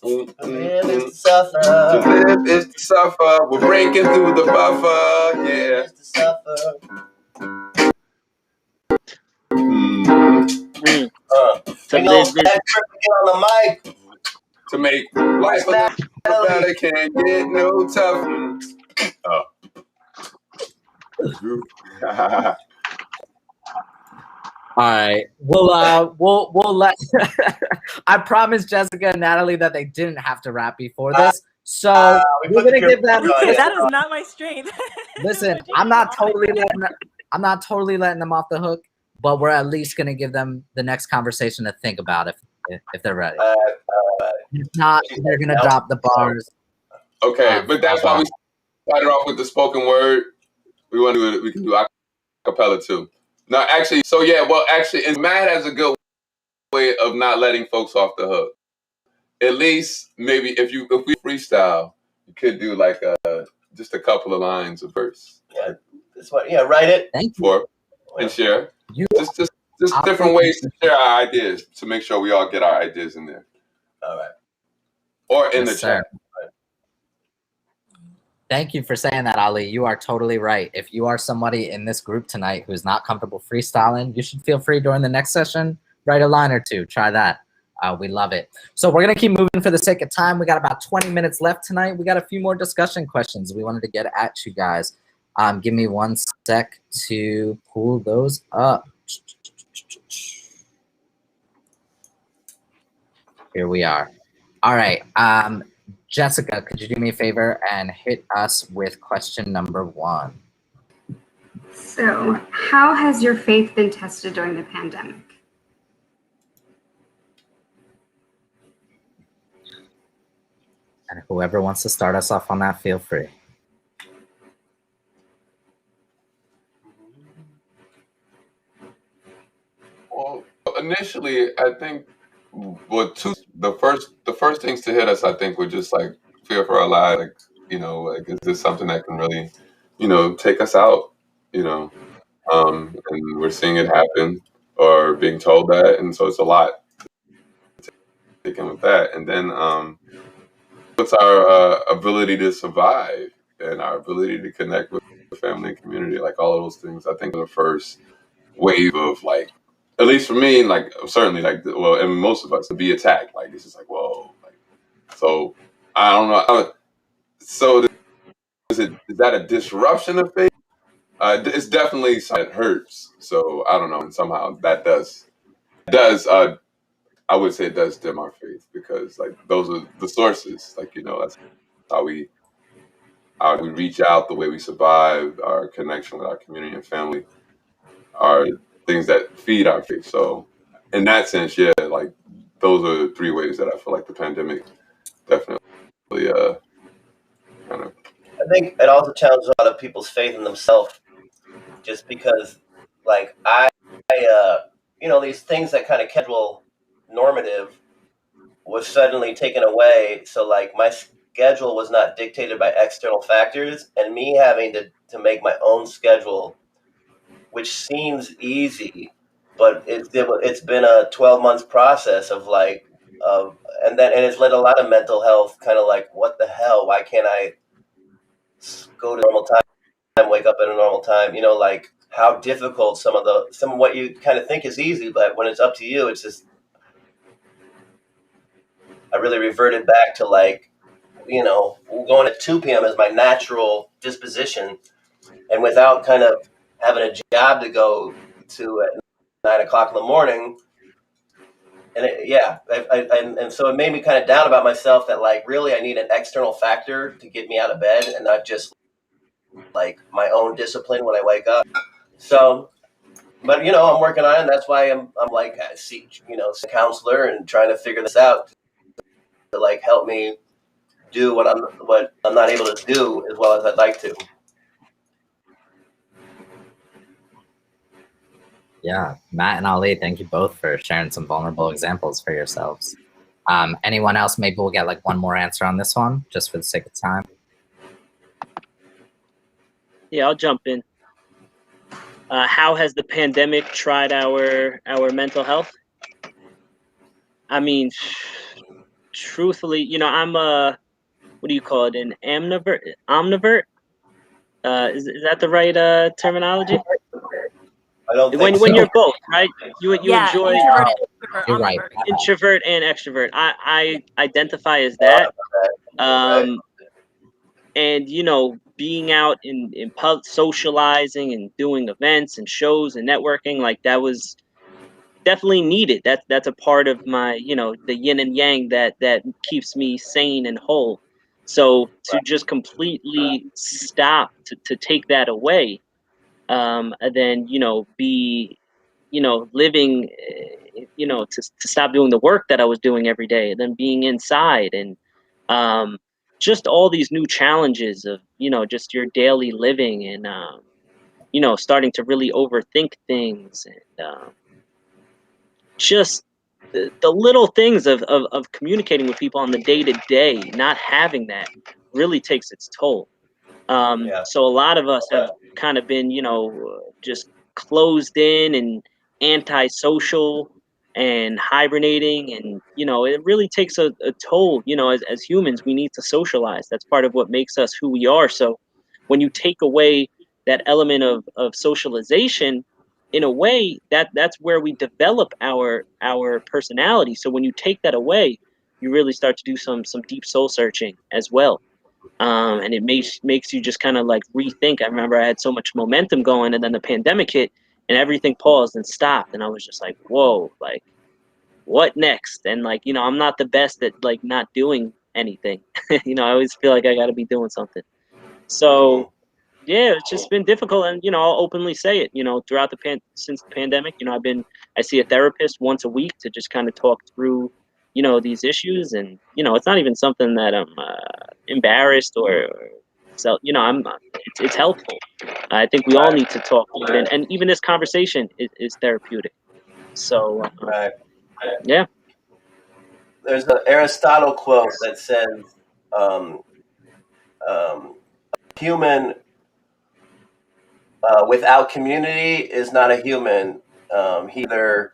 S2: To live is to suffer.
S3: To live is to suffer. We're breaking through the buffer. Yeah.
S2: Is to suffer.
S6: To
S2: We know
S6: live is
S2: that get on the mic.
S3: To make life a little better, can't get no tougher.
S1: All right, we'll let. I promised Jessica and Natalie that they didn't have to rap before this, so
S2: we
S1: we're
S2: put the
S1: gonna give them.
S2: good on it.
S4: That is not my strength.
S1: Listen, I'm not totally letting them off the hook, but we're at least gonna give them the next conversation to think about if they're ready. If not, they're gonna drop the bars.
S3: Okay, but that's why we started off with the spoken word. We want to do it. We can do a cappella too. No, actually, so yeah, well, actually, and Matt has a good way of not letting folks off the hook. At least, maybe if we freestyle, you could do like just a couple of lines of verse.
S2: Yeah, this one. Yeah, write it.
S1: Thank you.
S3: For and share.
S1: You
S3: Just different ways to share our ideas to make sure we all get our ideas in there.
S2: All right.
S3: Or in
S1: Yes,
S3: the
S1: sir.
S3: chat.
S1: Thank you for saying that, Ali. You are totally right. If you are somebody in this group tonight who's not comfortable freestyling, you should feel free during the next session, write a line or two. Try that. We love it. So we're going to keep moving for the sake of time. We got about 20 minutes left tonight. We got a few more discussion questions we wanted to get at you guys. Give me one sec to pull those up. Here we are. All right. Jessica, could you do me a favor and hit us with question number 1?
S5: So, how has your faith been tested during the pandemic?
S1: And whoever wants to start us off on that, feel free.
S3: Well, initially, I think the first things to hit us, I think, were just like fear for our lives. Like, like is this something that can really, take us out? And we're seeing it happen or being told that, and so it's a lot to take in with that. And then what's our ability to survive and our ability to connect with the family and community, like all of those things. I think the first wave of like, at least for me, like certainly like, well, and most of us to be attacked, like it's just like, whoa, like, so I don't know. So is that a disruption of faith? It's definitely it hurts. So I don't know, and somehow that does. I would say it does dim our faith because like those are the sources. Like that's how we reach out, the way we survive, our connection with our community and family, are things that feed our faith. So in that sense, yeah, like those are 3 ways that I feel like the pandemic definitely kind of.
S2: I think it also challenges a lot of people's faith in themselves, just because, like these things that kind of casual normative was suddenly taken away. So like my schedule was not dictated by external factors, and me having to make my own schedule, which seems easy, but it's been a 12 months process of and it's led a lot of mental health kind of like, what the hell? Why can't I go to normal time, wake up at a normal time? Like how difficult some of what you kind of think is easy, but when it's up to you, it's just, I really reverted back to like, going at 2 p.m. is my natural disposition, and without kind of having a job to go to at 9 o'clock in the morning. And so it made me kind of down about myself that like, really, I need an external factor to get me out of bed and not just like my own discipline when I wake up. So, but I'm working on it. And that's why I'm like, I see, a counselor and trying to figure this out to like help me do what I'm not able to do as well as I'd like to.
S1: Yeah, Matt and Ali, thank you both for sharing some vulnerable examples for yourselves. Anyone else? Maybe we'll get like one more answer on this one, just for the sake of time.
S6: Yeah, I'll jump in. How has the pandemic tried our mental health? I mean, truthfully, I'm a, what do you call it, an omnivert? Omnivert? Is that the right terminology?
S2: I don't think
S6: When
S2: so.
S6: you're both, right? You
S4: Yeah,
S6: enjoy
S4: introvert and extrovert,
S1: You're right.
S4: omnivert.
S6: introvert and extrovert. I identify as that.
S2: Right.
S6: And being out in pub, socializing and doing events and shows and networking, like that was definitely needed. That's a part of my, the yin and yang that keeps me sane and whole. So to just completely stop, to take that away, and then be living, to stop doing the work that I was doing every day, and then being inside, and um, just all these new challenges of just your daily living, and starting to really overthink things, and just the little things of communicating with people on the day to day, not having that really takes its toll.
S2: Yeah.
S6: So a lot of us have kind of been, just closed in and antisocial and hibernating. And, it really takes a toll. As humans, we need to socialize. That's part of what makes us who we are. So when you take away that element of socialization, in a way, that's where we develop our personality. So when you take that away, you really start to do some deep soul searching as well. And it makes you just kind of like rethink. I remember I had so much momentum going, and then the pandemic hit, and everything paused and stopped, and I was just like, whoa, like what next? And like I'm not the best at like not doing anything. I always feel like I got to be doing something. So yeah, it's just been difficult, and I'll openly say it. Throughout since the pandemic, I see a therapist once a week to just kind of talk through these issues, and it's not even something that I'm embarrassed or so. I'm it's helpful. I think we all need to talk through it, and even this conversation is therapeutic. So
S2: Right.
S6: yeah.
S2: There's an Aristotle quote that says, um, "Human without community is not a human. Either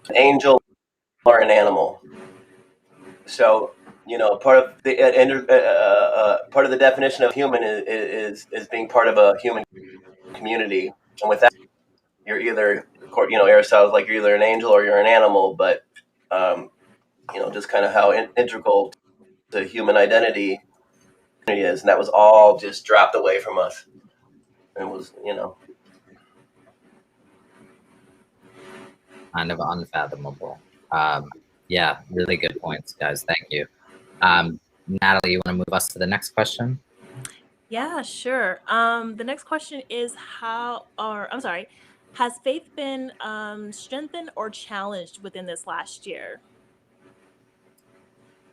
S2: an angel or an animal." So, part of the definition of human is being part of a human community, and with that, you're either, Aristotle's like, you're either an angel or you're an animal. But um, just kind of how integral to human identity is, and that was all just dropped away from us, and was
S1: Kind of unfathomable. Yeah, really good points, guys. Thank you. Natalie, you want to move us to the next question?
S4: Yeah, sure. The next question is has faith been strengthened or challenged within this last year?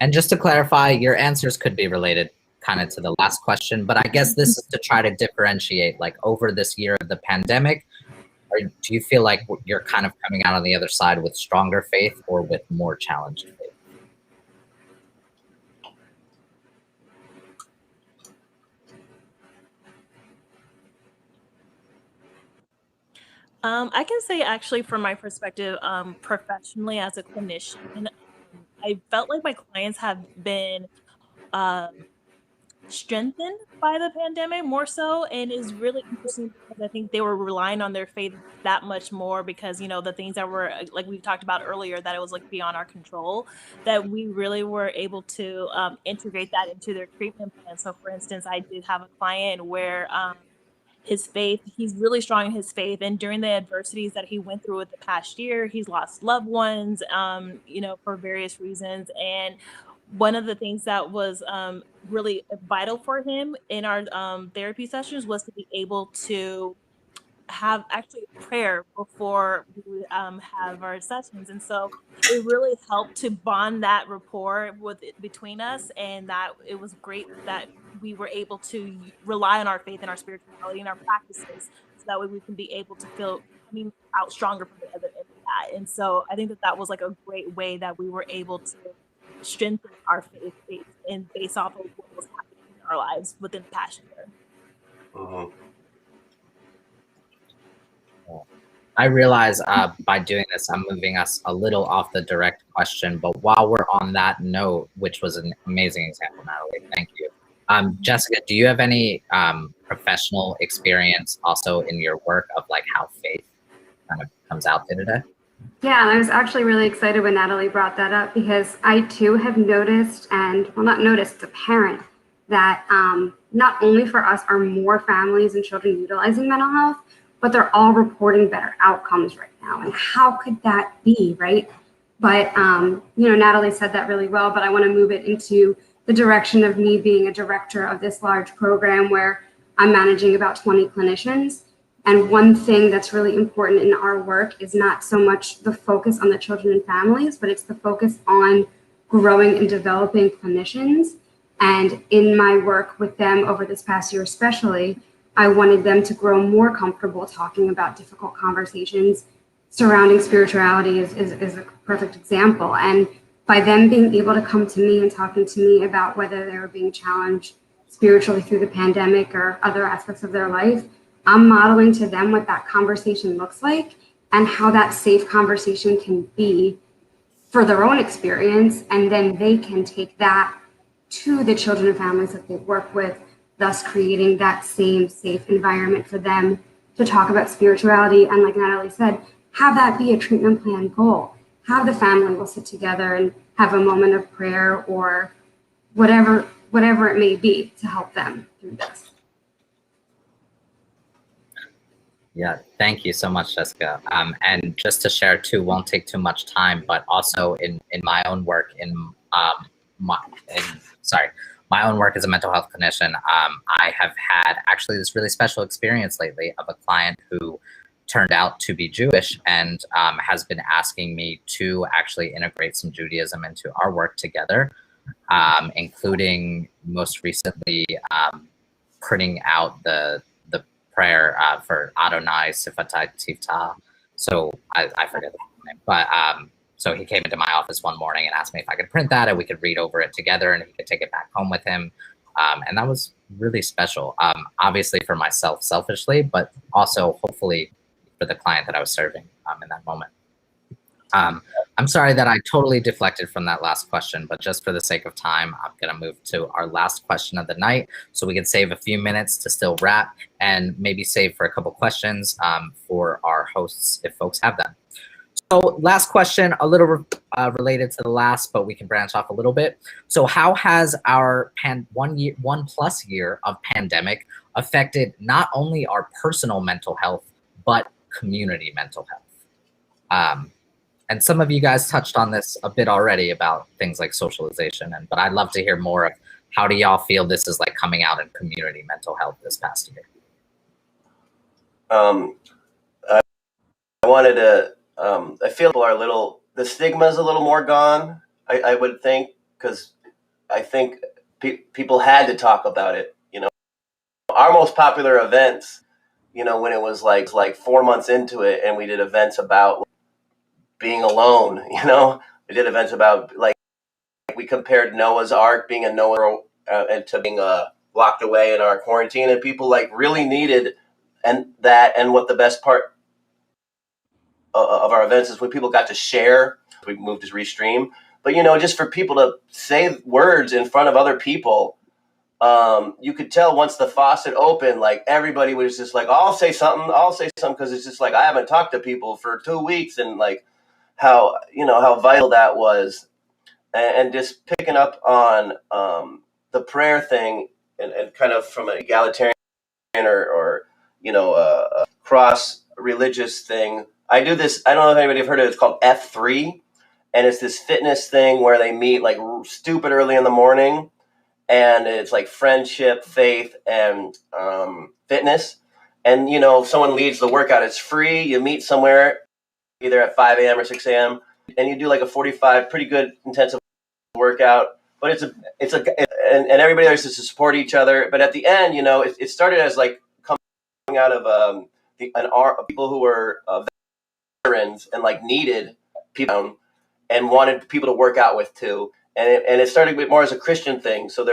S1: And just to clarify, your answers could be related kind of to the last question, but I guess this is to try to differentiate, like, over this year of the pandemic, or do you feel like you're kind of coming out on the other side with stronger faith or with more challenged faith?
S4: I can say actually from my perspective, professionally as a clinician, I felt like my clients have been um, strengthened by the pandemic more so, and is really interesting because I think they were relying on their faith that much more because the things that were like we talked about earlier, that it was like beyond our control, that we really were able to integrate that into their treatment plan. So for instance, I did have a client where his faith, he's really strong in his faith, and during the adversities that he went through with the past year, he's lost loved ones for various reasons. And one of the things that was really vital for him in our therapy sessions was to be able to have actually prayer before we would have our sessions. And so it really helped to bond that rapport between us, and that it was great that we were able to rely on our faith and our spirituality and our practices, so that way we can be able to feel coming out stronger from the other end of that. And so I think that was like a great way that we were able to strengthen our faith and based off of what was happening in our lives within the past year.
S1: I realize by doing this, I'm moving us a little off the direct question, but while we're on that note, which was an amazing example, Natalie, thank you. Jessica, do you have any professional experience also in your work of like how faith kind of comes out day to day?
S5: Yeah, and I was actually really excited when Natalie brought that up because I too have noticed, and well, not noticed, it's apparent that not only for us are more families and children utilizing mental health, but they're all reporting better outcomes right now. And how could that be, right? But, Natalie said that really well, but I want to move it into the direction of me being a director of this large program where I'm managing about 20 clinicians. And one thing that's really important in our work is not so much the focus on the children and families, but it's the focus on growing and developing clinicians. And in my work with them over this past year especially, I wanted them to grow more comfortable talking about difficult conversations surrounding spirituality is a perfect example. And by them being able to come to me and talking to me about whether they were being challenged spiritually through the pandemic or other aspects of their life, I'm modeling to them what that conversation looks like and how that safe conversation can be for their own experience. And then they can take that to the children and families that they work with, thus creating that same safe environment for them to talk about spirituality. And like Natalie said, have that be a treatment plan goal. Have the family will sit together and have a moment of prayer or whatever it may be to help them through this.
S1: Yeah, thank you so much, Jessica. And just to share too, won't take too much time, but also in my own work, my own work as a mental health clinician, I have had actually this really special experience lately of a client who turned out to be Jewish and has been asking me to actually integrate some Judaism into our work together, including most recently printing out the prayer for Adonai Sifatai Tifta. So I forget the name, but so he came into my office one morning and asked me if I could print that and we could read over it together and he could take it back home with him. And that was really special, obviously for myself selfishly, but also hopefully for the client that I was serving in that moment. I'm sorry that I totally deflected from that last question, but just for the sake of time, I'm gonna move to our last question of the night so we can save a few minutes to still wrap and maybe save for a couple questions for our hosts if folks have them. So last question, a little related to the last, but we can branch off a little bit. So how has our 1+ year of pandemic affected not only our personal mental health, but community mental health? And some of you guys touched on this a bit already about things like socialization, but I'd love to hear more of how do y'all feel this is like coming out in community mental health this past year?
S2: I wanted to, I feel the stigma is a little more gone, I would think, because I think people had to talk about it. Our most popular events, when it was like 4 months into it and we did events about being alone, we did events about like we compared Noah's Ark, being a Noah and to being locked away in our quarantine, and people like really needed and what the best part of our events is when people got to share. We moved to Restream, but just for people to say words in front of other people, you could tell once the faucet opened, like everybody was just like, I'll say something because it's just like I haven't talked to people for 2 weeks, and like how vital that was, and just picking up on the prayer thing and kind of from an egalitarian or a cross religious thing. I do this. I don't know if anybody have heard of it. It's called F3, and it's this fitness thing where they meet like stupid early in the morning, and it's like friendship, faith, and fitness. And if someone leads the workout, it's free. You meet somewhere, either at 5 a.m. or 6 a.m., and you do like a 45 pretty good intensive workout. But and everybody there is to support each other. But at the end, it started as like coming out of people who were veterans and like needed people and wanted people to work out with too. And it started a bit more as a Christian thing. So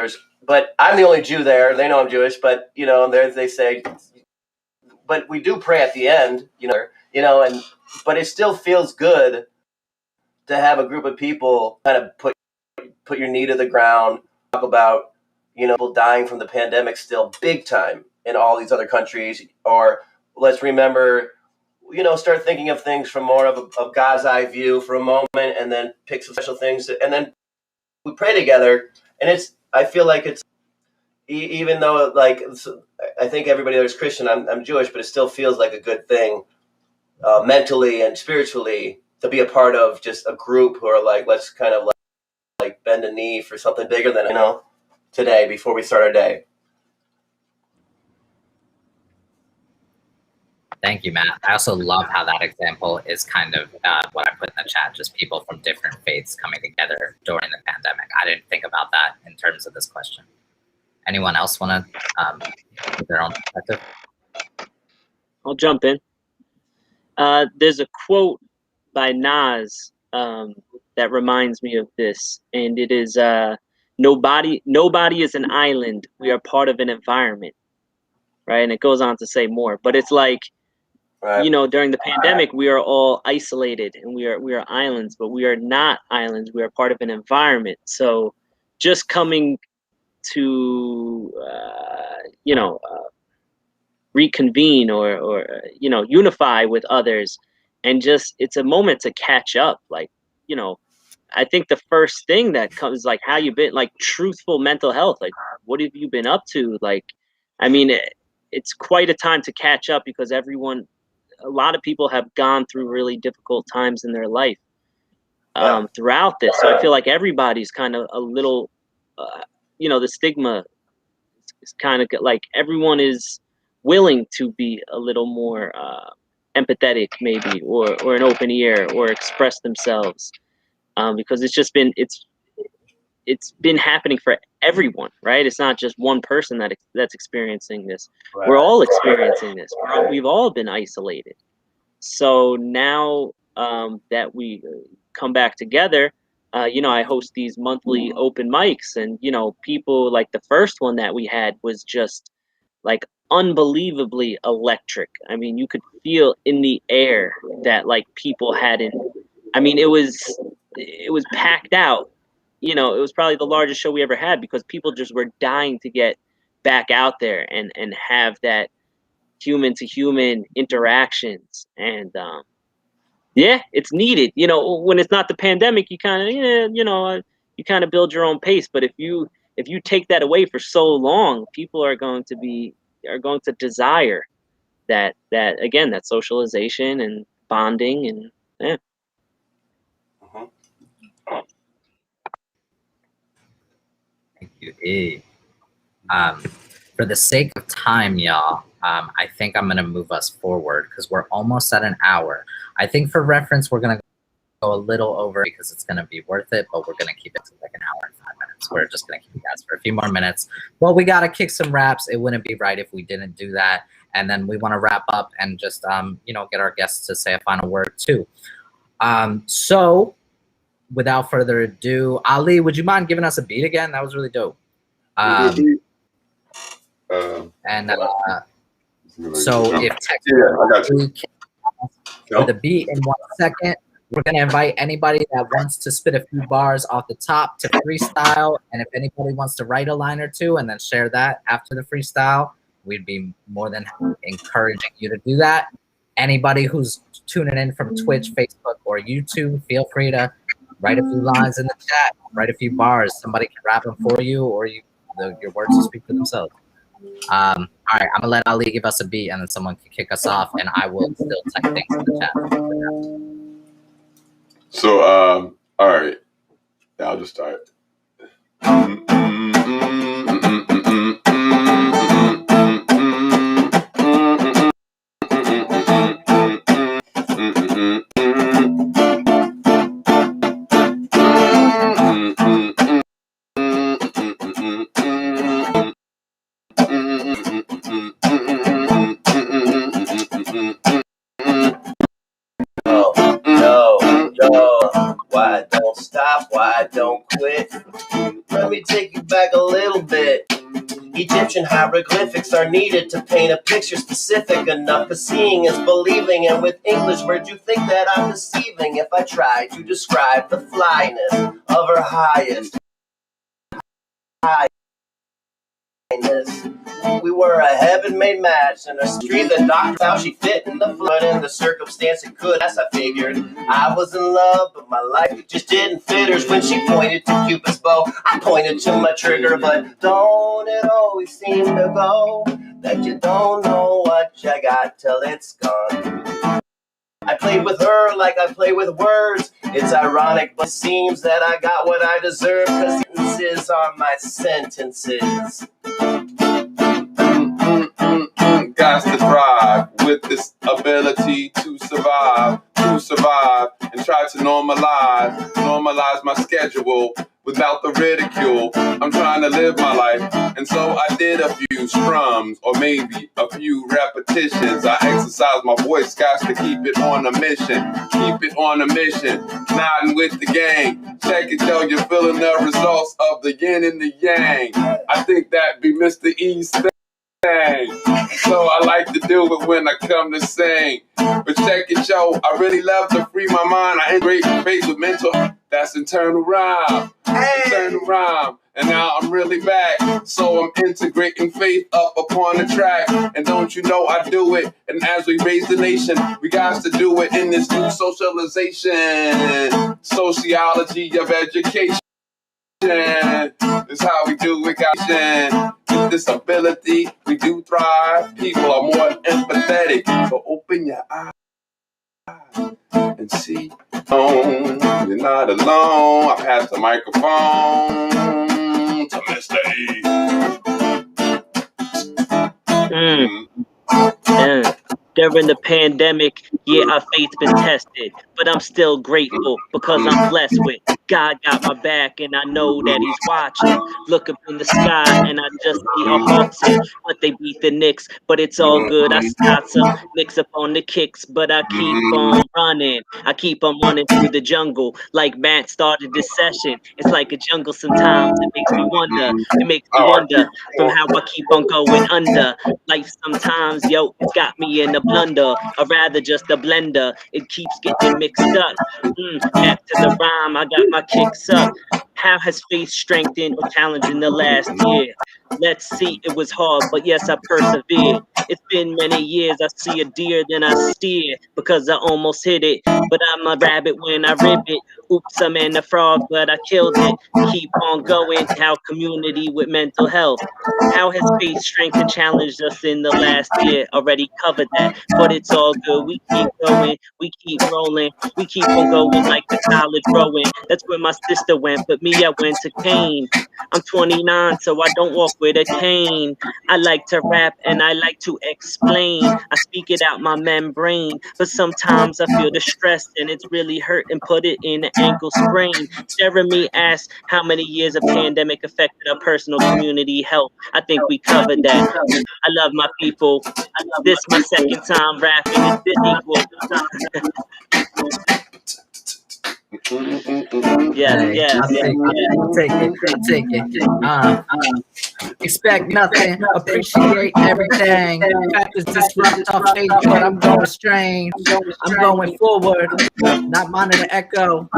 S2: but I'm the only Jew there. They know I'm Jewish, but they say, but we do pray at the end. but it still feels good to have a group of people kind of put your knee to the ground, talk about, people dying from the pandemic still big time in all these other countries, or let's remember, start thinking of things from more of God's eye view for a moment, and then pick some special things, and then we pray together. And I feel like it's, even though I think everybody there's Christian, I'm Jewish, but it still feels like a good thing, mentally and spiritually, to be a part of just a group who are like, let's kind of like bend a knee for something bigger than today before we start our day.
S1: Thank you, Matt. I also love how that example is kind of what I put in the chat, just people from different faiths coming together during the pandemic. I didn't think about that in terms of this question. Anyone else want to put their own perspective?
S6: I'll jump in. There's a quote by Nas that reminds me of this, and it is, nobody is an island. We are part of an environment, right? And it goes on to say more, but it's like,
S2: right,
S6: during the pandemic, we are all isolated and we are islands, but we are not islands. We are part of an environment. So just coming to, reconvene or unify with others, and just, it's a moment to catch up. Like, I think the first thing that comes, like, how you been, like, truthful mental health, like, what have you been up to? Like, I mean, it's quite a time to catch up, because a lot of people have gone through really difficult times in their life throughout this. So I feel like everybody's kind of a little, the stigma is kind of like, everyone is willing to be a little more empathetic, maybe, or an open ear, or express themselves, because it's been happening for everyone, right? It's not just one person that's experiencing this. Right. We're all experiencing this. We've all been isolated. So now that we come back together, I host these monthly open mics, and people, like, the first one that we had was just like unbelievably electric. I mean, you could feel in the air that, like, people hadn't. I mean, it was packed out. It was probably the largest show we ever had, because people just were dying to get back out there and have that human to human interactions. And it's needed. When it's not the pandemic, you kind of you kind of build your own pace. But if you take that away for so long, people are going to desire that again, that socialization and bonding, and
S1: Thank you, E. For the sake of time, y'all, I think I'm going to move us forward, because we're almost at an hour. I think for reference, we're going to go a little over, because it's going to be worth it, but we're going to keep it to like an hour and 5 minutes. We're just going to keep you guys for a few more minutes. Well, we got to kick some raps. It wouldn't be right if we didn't do that. And then we want to wrap up and just, get our guests to say a final word too. So without further ado, Ali, would you mind giving us a beat again? That was really dope. So if technically with a beat in 1 second, we're going to invite anybody that wants to spit a few bars off the top to freestyle. And if anybody wants to write a line or two and then share that after the freestyle, we'd be more than encouraging you to do that. Anybody who's tuning in from Twitch, Facebook, or YouTube, feel free to write a few lines in the chat, write a few bars. Somebody can rap them for you, or your words will speak for themselves. All right, I'm gonna let Ali give us a beat, and then someone can kick us off, and I will still type things in the chat.
S3: So, all right, yeah, I'll just start.
S2: Why don't stop? Why don't quit? Let me take you back a little Ancient hieroglyphics are needed to paint a picture specific enough, 'cause seeing is believing, and with English words you think that I'm deceiving if I try to describe the flyness of her highest highness. We were a heaven-made match in a street that doctors how she fit in the flood, in the circumstance it could, as I figured. I was in love, but my life just didn't fit her. When she pointed to Cupid's bow, I pointed to my trigger, but don't it always seem to go that you don't know what you got till it's gone? I played with her like I play with words. It's ironic, but it seems that I got what I deserve, 'cause sentences are my sentences.
S3: Got to thrive with this ability to survive, and try to normalize my schedule without the ridicule. I'm trying to live my life, and so I did a few strums, or maybe a few repetitions. I exercise my voice, got to keep it on a mission, nodding with the gang. Check it, yo, you're feeling the results of the yin and the yang. I think that be Mr. E's thing. So I like to do it when I come to sing. But check it, yo, I really love to free my mind. I integrate faith with mental. That's internal rhyme. And now I'm really back. So I'm integrating faith up upon the track. And don't you know I do it? And as we raise the nation, we got to do it in this new socialization. Sociology of education. This how we do it, guys. With this ability, we do thrive. People are more empathetic. So open your eyes and see. Oh, you're not alone. I pass the microphone to Mr. E.
S6: During the pandemic, yeah, our faith's been tested, but I'm still grateful because I'm blessed with God got my back, and I know that He's watching. Look up in the sky, and I just see a Hawks hit, but they beat the Knicks. But it's all good. I got some mix up on the kicks, but I keep on running. I keep on running through the jungle like Matt started this session. It's like a jungle sometimes. It makes me wonder. It makes me wonder from how I keep on going under. Life sometimes, yo, it's got me in a blunder, or rather just a blender. It keeps getting mixed up. Back to the rhyme, I got my kicks up. How has faith strengthened or challenged in the last year? Let's see, it was hard, but yes, I persevered. It's been many years, I see a deer, then I steer, because I almost hit it. But I'm a rabbit when I rib it. Oops, I'm in a frog, but I killed it. Keep on going, how community with mental health. How has faith strengthened challenged us in the last year? Already covered that, but it's all good. We keep going, we keep rolling, we keep on going like the college rowing. That's where my sister went, but me, I went to Kane. I'm 29, so I don't walk with a cane. I like to rap and I like to explain. I speak it out my membrane, but sometimes I feel the stress and it's really hurt and put it in an ankle sprain. Jeremy asked how many years of pandemic affected our personal community health. I think we covered that. I love my people. This my second time rapping. Is this equal?
S1: I'll take it. Expect nothing, appreciate everything. Factors disrupt our faith, but I'm going strange. I'm going forward, not minding the echo.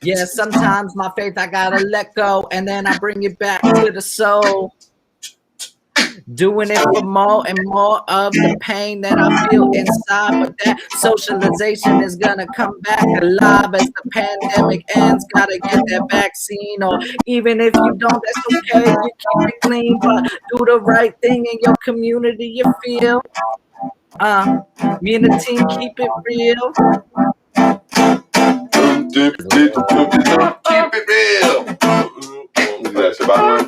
S1: Yeah, sometimes my faith I gotta let go, and then I bring it back to the soul. Doing it for more and more of the pain that I feel inside, but that socialization is gonna come back alive as the pandemic ends. Gotta get that vaccine, or even if you don't, that's okay. You keep it clean, but do the right thing in your community. You feel? Me and the team keep it real.
S3: Keep it real. Is that Shabbat?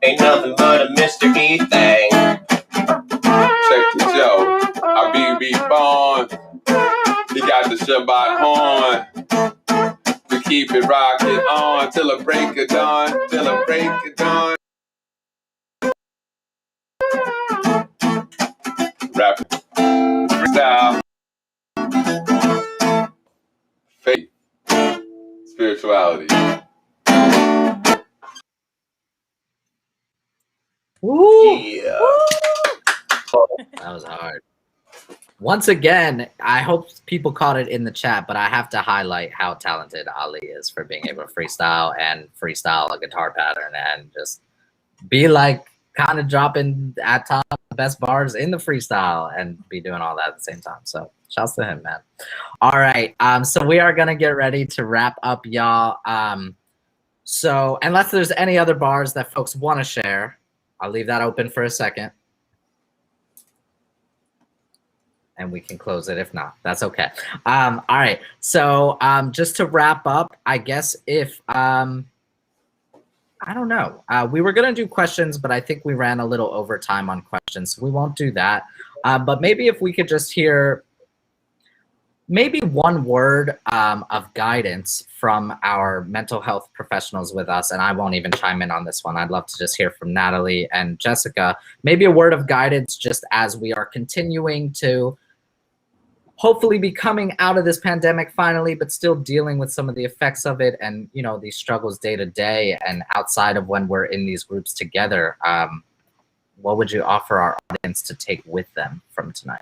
S2: Ain't nothing but a Mr. E thing.
S3: Check it, yo. I be born. He got the Shabbat horn. We keep it rocking on till the break of dawn. Rap style. Faith. spirituality.
S1: Woo!
S2: Yeah.
S1: That was hard. Once again, I hope people caught it in the chat, but I have to highlight how talented Ali is for being able to freestyle a guitar pattern and just be like kind of dropping at times the best bars in the freestyle and be doing all that at the same time. So shouts to him, man. All right. So we are gonna get ready to wrap up, y'all. So unless there's any other bars that folks want to share, I'll leave that open for a second. And we can close it if not. That's okay. All right. So just to wrap up, I guess if I don't know. We were gonna do questions, but I think we ran a little over time on questions, so we won't do that. But maybe if we could just hear maybe one word of guidance from our mental health professionals with us, and I won't even chime in on this one. I'd love to just hear from Natalie and Jessica. Maybe a word of guidance just as we are continuing to hopefully be coming out of this pandemic finally, but still dealing with some of the effects of it and, you know, these struggles day to day and outside of when we're in these groups together. What would you offer our audience to take with them from tonight?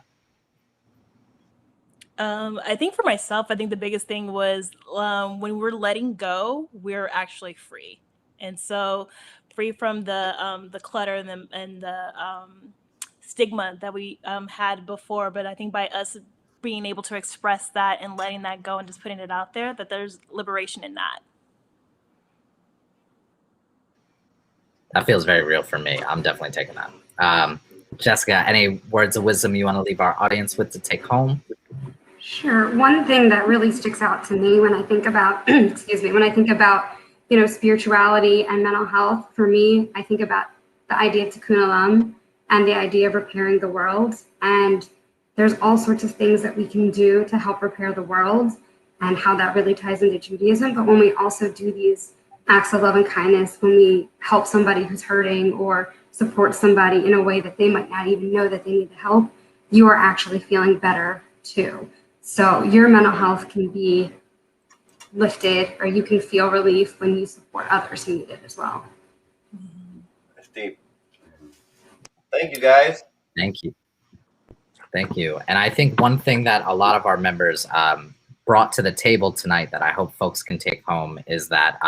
S4: I think for myself, I think the biggest thing was when we're letting go, we're actually free. And so free from the clutter and the stigma that we had before. But I think by us being able to express that and letting that go and just putting it out there, that there's liberation in that.
S1: That feels very real for me. I'm definitely taking that. Jessica, any words of wisdom you want to leave our audience with to take home?
S5: Sure. One thing that really sticks out to me when I think about, excuse me, when I think about, you know, spirituality and mental health, for me, I think about the idea of Tikkun Olam and the idea of repairing the world. And there's all sorts of things that we can do to help repair the world and how that really ties into Judaism. But when we also do these acts of love and kindness, when we help somebody who's hurting or support somebody in a way that they might not even know that they need the help, you are actually feeling better too. So your mental health can be lifted, or you can feel relief when you support others who need it as well.
S2: That's deep. Thank you, guys.
S1: Thank you. Thank you. And I think one thing that a lot of our members brought to the table tonight that I hope folks can take home is that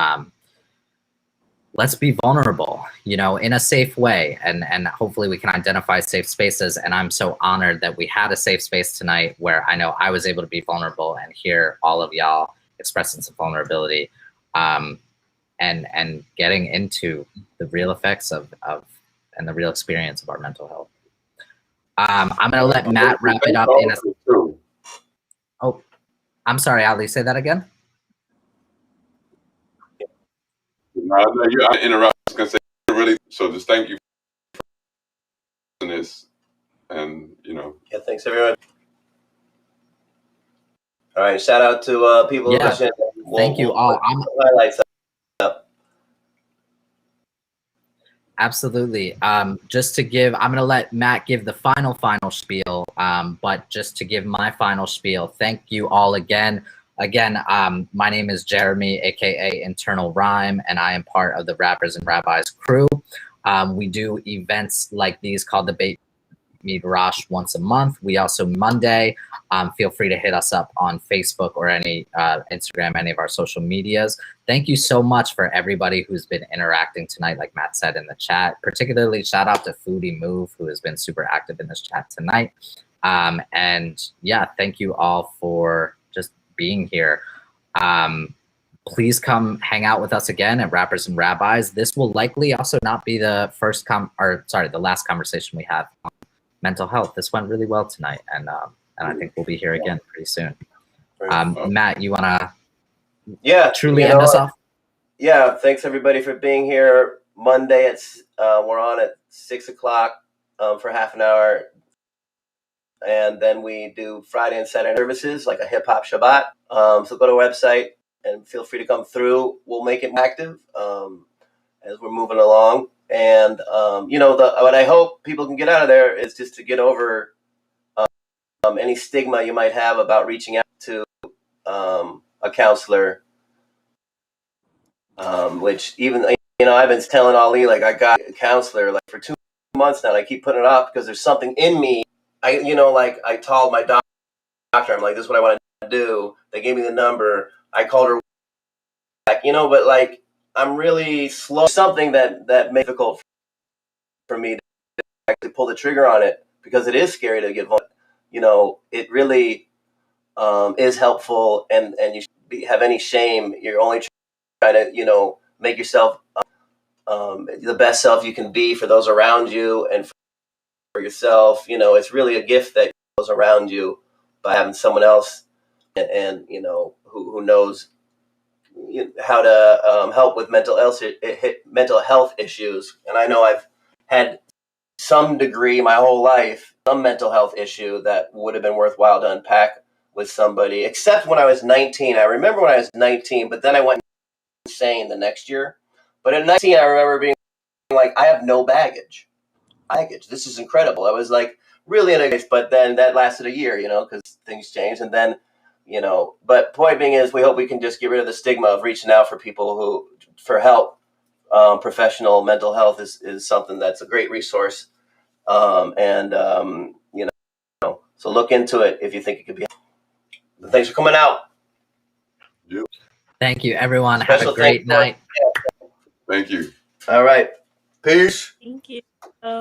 S1: let's be vulnerable, you know, in a safe way. And hopefully we can identify safe spaces. And I'm so honored that we had a safe space tonight where I know I was able to be vulnerable and hear all of y'all expressing some vulnerability and getting into the real effects of and the real experience of our mental health. I'm going to let Matt wrap it up in a... Oh, I'm sorry, Ali, say that again?
S3: No, I interrupt. I was going to say, really, so just thank you for this. And, you know.
S2: Yeah, thanks, everyone. All right, shout out to people listening.
S1: Thank you all.
S2: Highlights up.
S1: Absolutely. Just to give, I'm going to let Matt give the final spiel, but just to give my final spiel, thank you all again. Again, my name is Jeremy, aka Internal Rhyme, and I am part of the Rappers and Rabbis crew. We do events like these called the Beit Midrash once a month. We also Monday. Feel free to hit us up on Facebook or any Instagram, any of our social medias. Thank you so much for everybody who's been interacting tonight, like Matt said in the chat. Particularly shout out to Foodie Move, who has been super active in this chat tonight. And yeah, thank you all for just being here. Please come hang out with us again at Rappers and Rabbis. This will likely also not be the the last conversation we have on mental health. This went really well tonight, and I think we'll be here again pretty soon. Matt, you wanna truly end us off?
S2: Yeah, thanks everybody for being here. Monday we're on at 6 o'clock for half an hour. And then we do Friday and Saturday services, like a hip hop Shabbat. So go to our website and feel free to come through. We'll make it active as we're moving along. And, you know, what I hope people can get out of there is just to get over any stigma you might have about reaching out to a counselor which even, I've been telling Ali, like, I got a counselor like for 2 months now, and I keep putting it off because there's something in me. I told my doctor, I'm like, this is what I want to do. They gave me the number. I called her back, but like, I'm really slow. Something that makes it difficult for me to actually pull the trigger on it, because it is scary to get vulnerable. It really is helpful, and you shouldn't have any shame. You're only trying to, make yourself the best self you can be for those around you and for yourself. It's really a gift that goes around you by having someone else and who knows how to help with mental health issues. And I know I've had some degree my whole life, some mental health issue that would have been worthwhile to unpack with somebody, except when I was 19. I remember when I was 19, but then I went insane the next year. But at 19, I remember being like, I have no baggage. This is incredible. I was like really in a place, but then that lasted a year, because things changed. And then, but point being is, we hope we can just get rid of the stigma of reaching out for help. Professional mental health is something that's a great resource. So look into it if you think it could be. Thanks for coming out.
S1: Thank you, everyone.
S2: Special
S1: Have a great
S2: thanks.
S1: night.
S3: Thank you.
S2: All right. Peace.
S4: Thank you.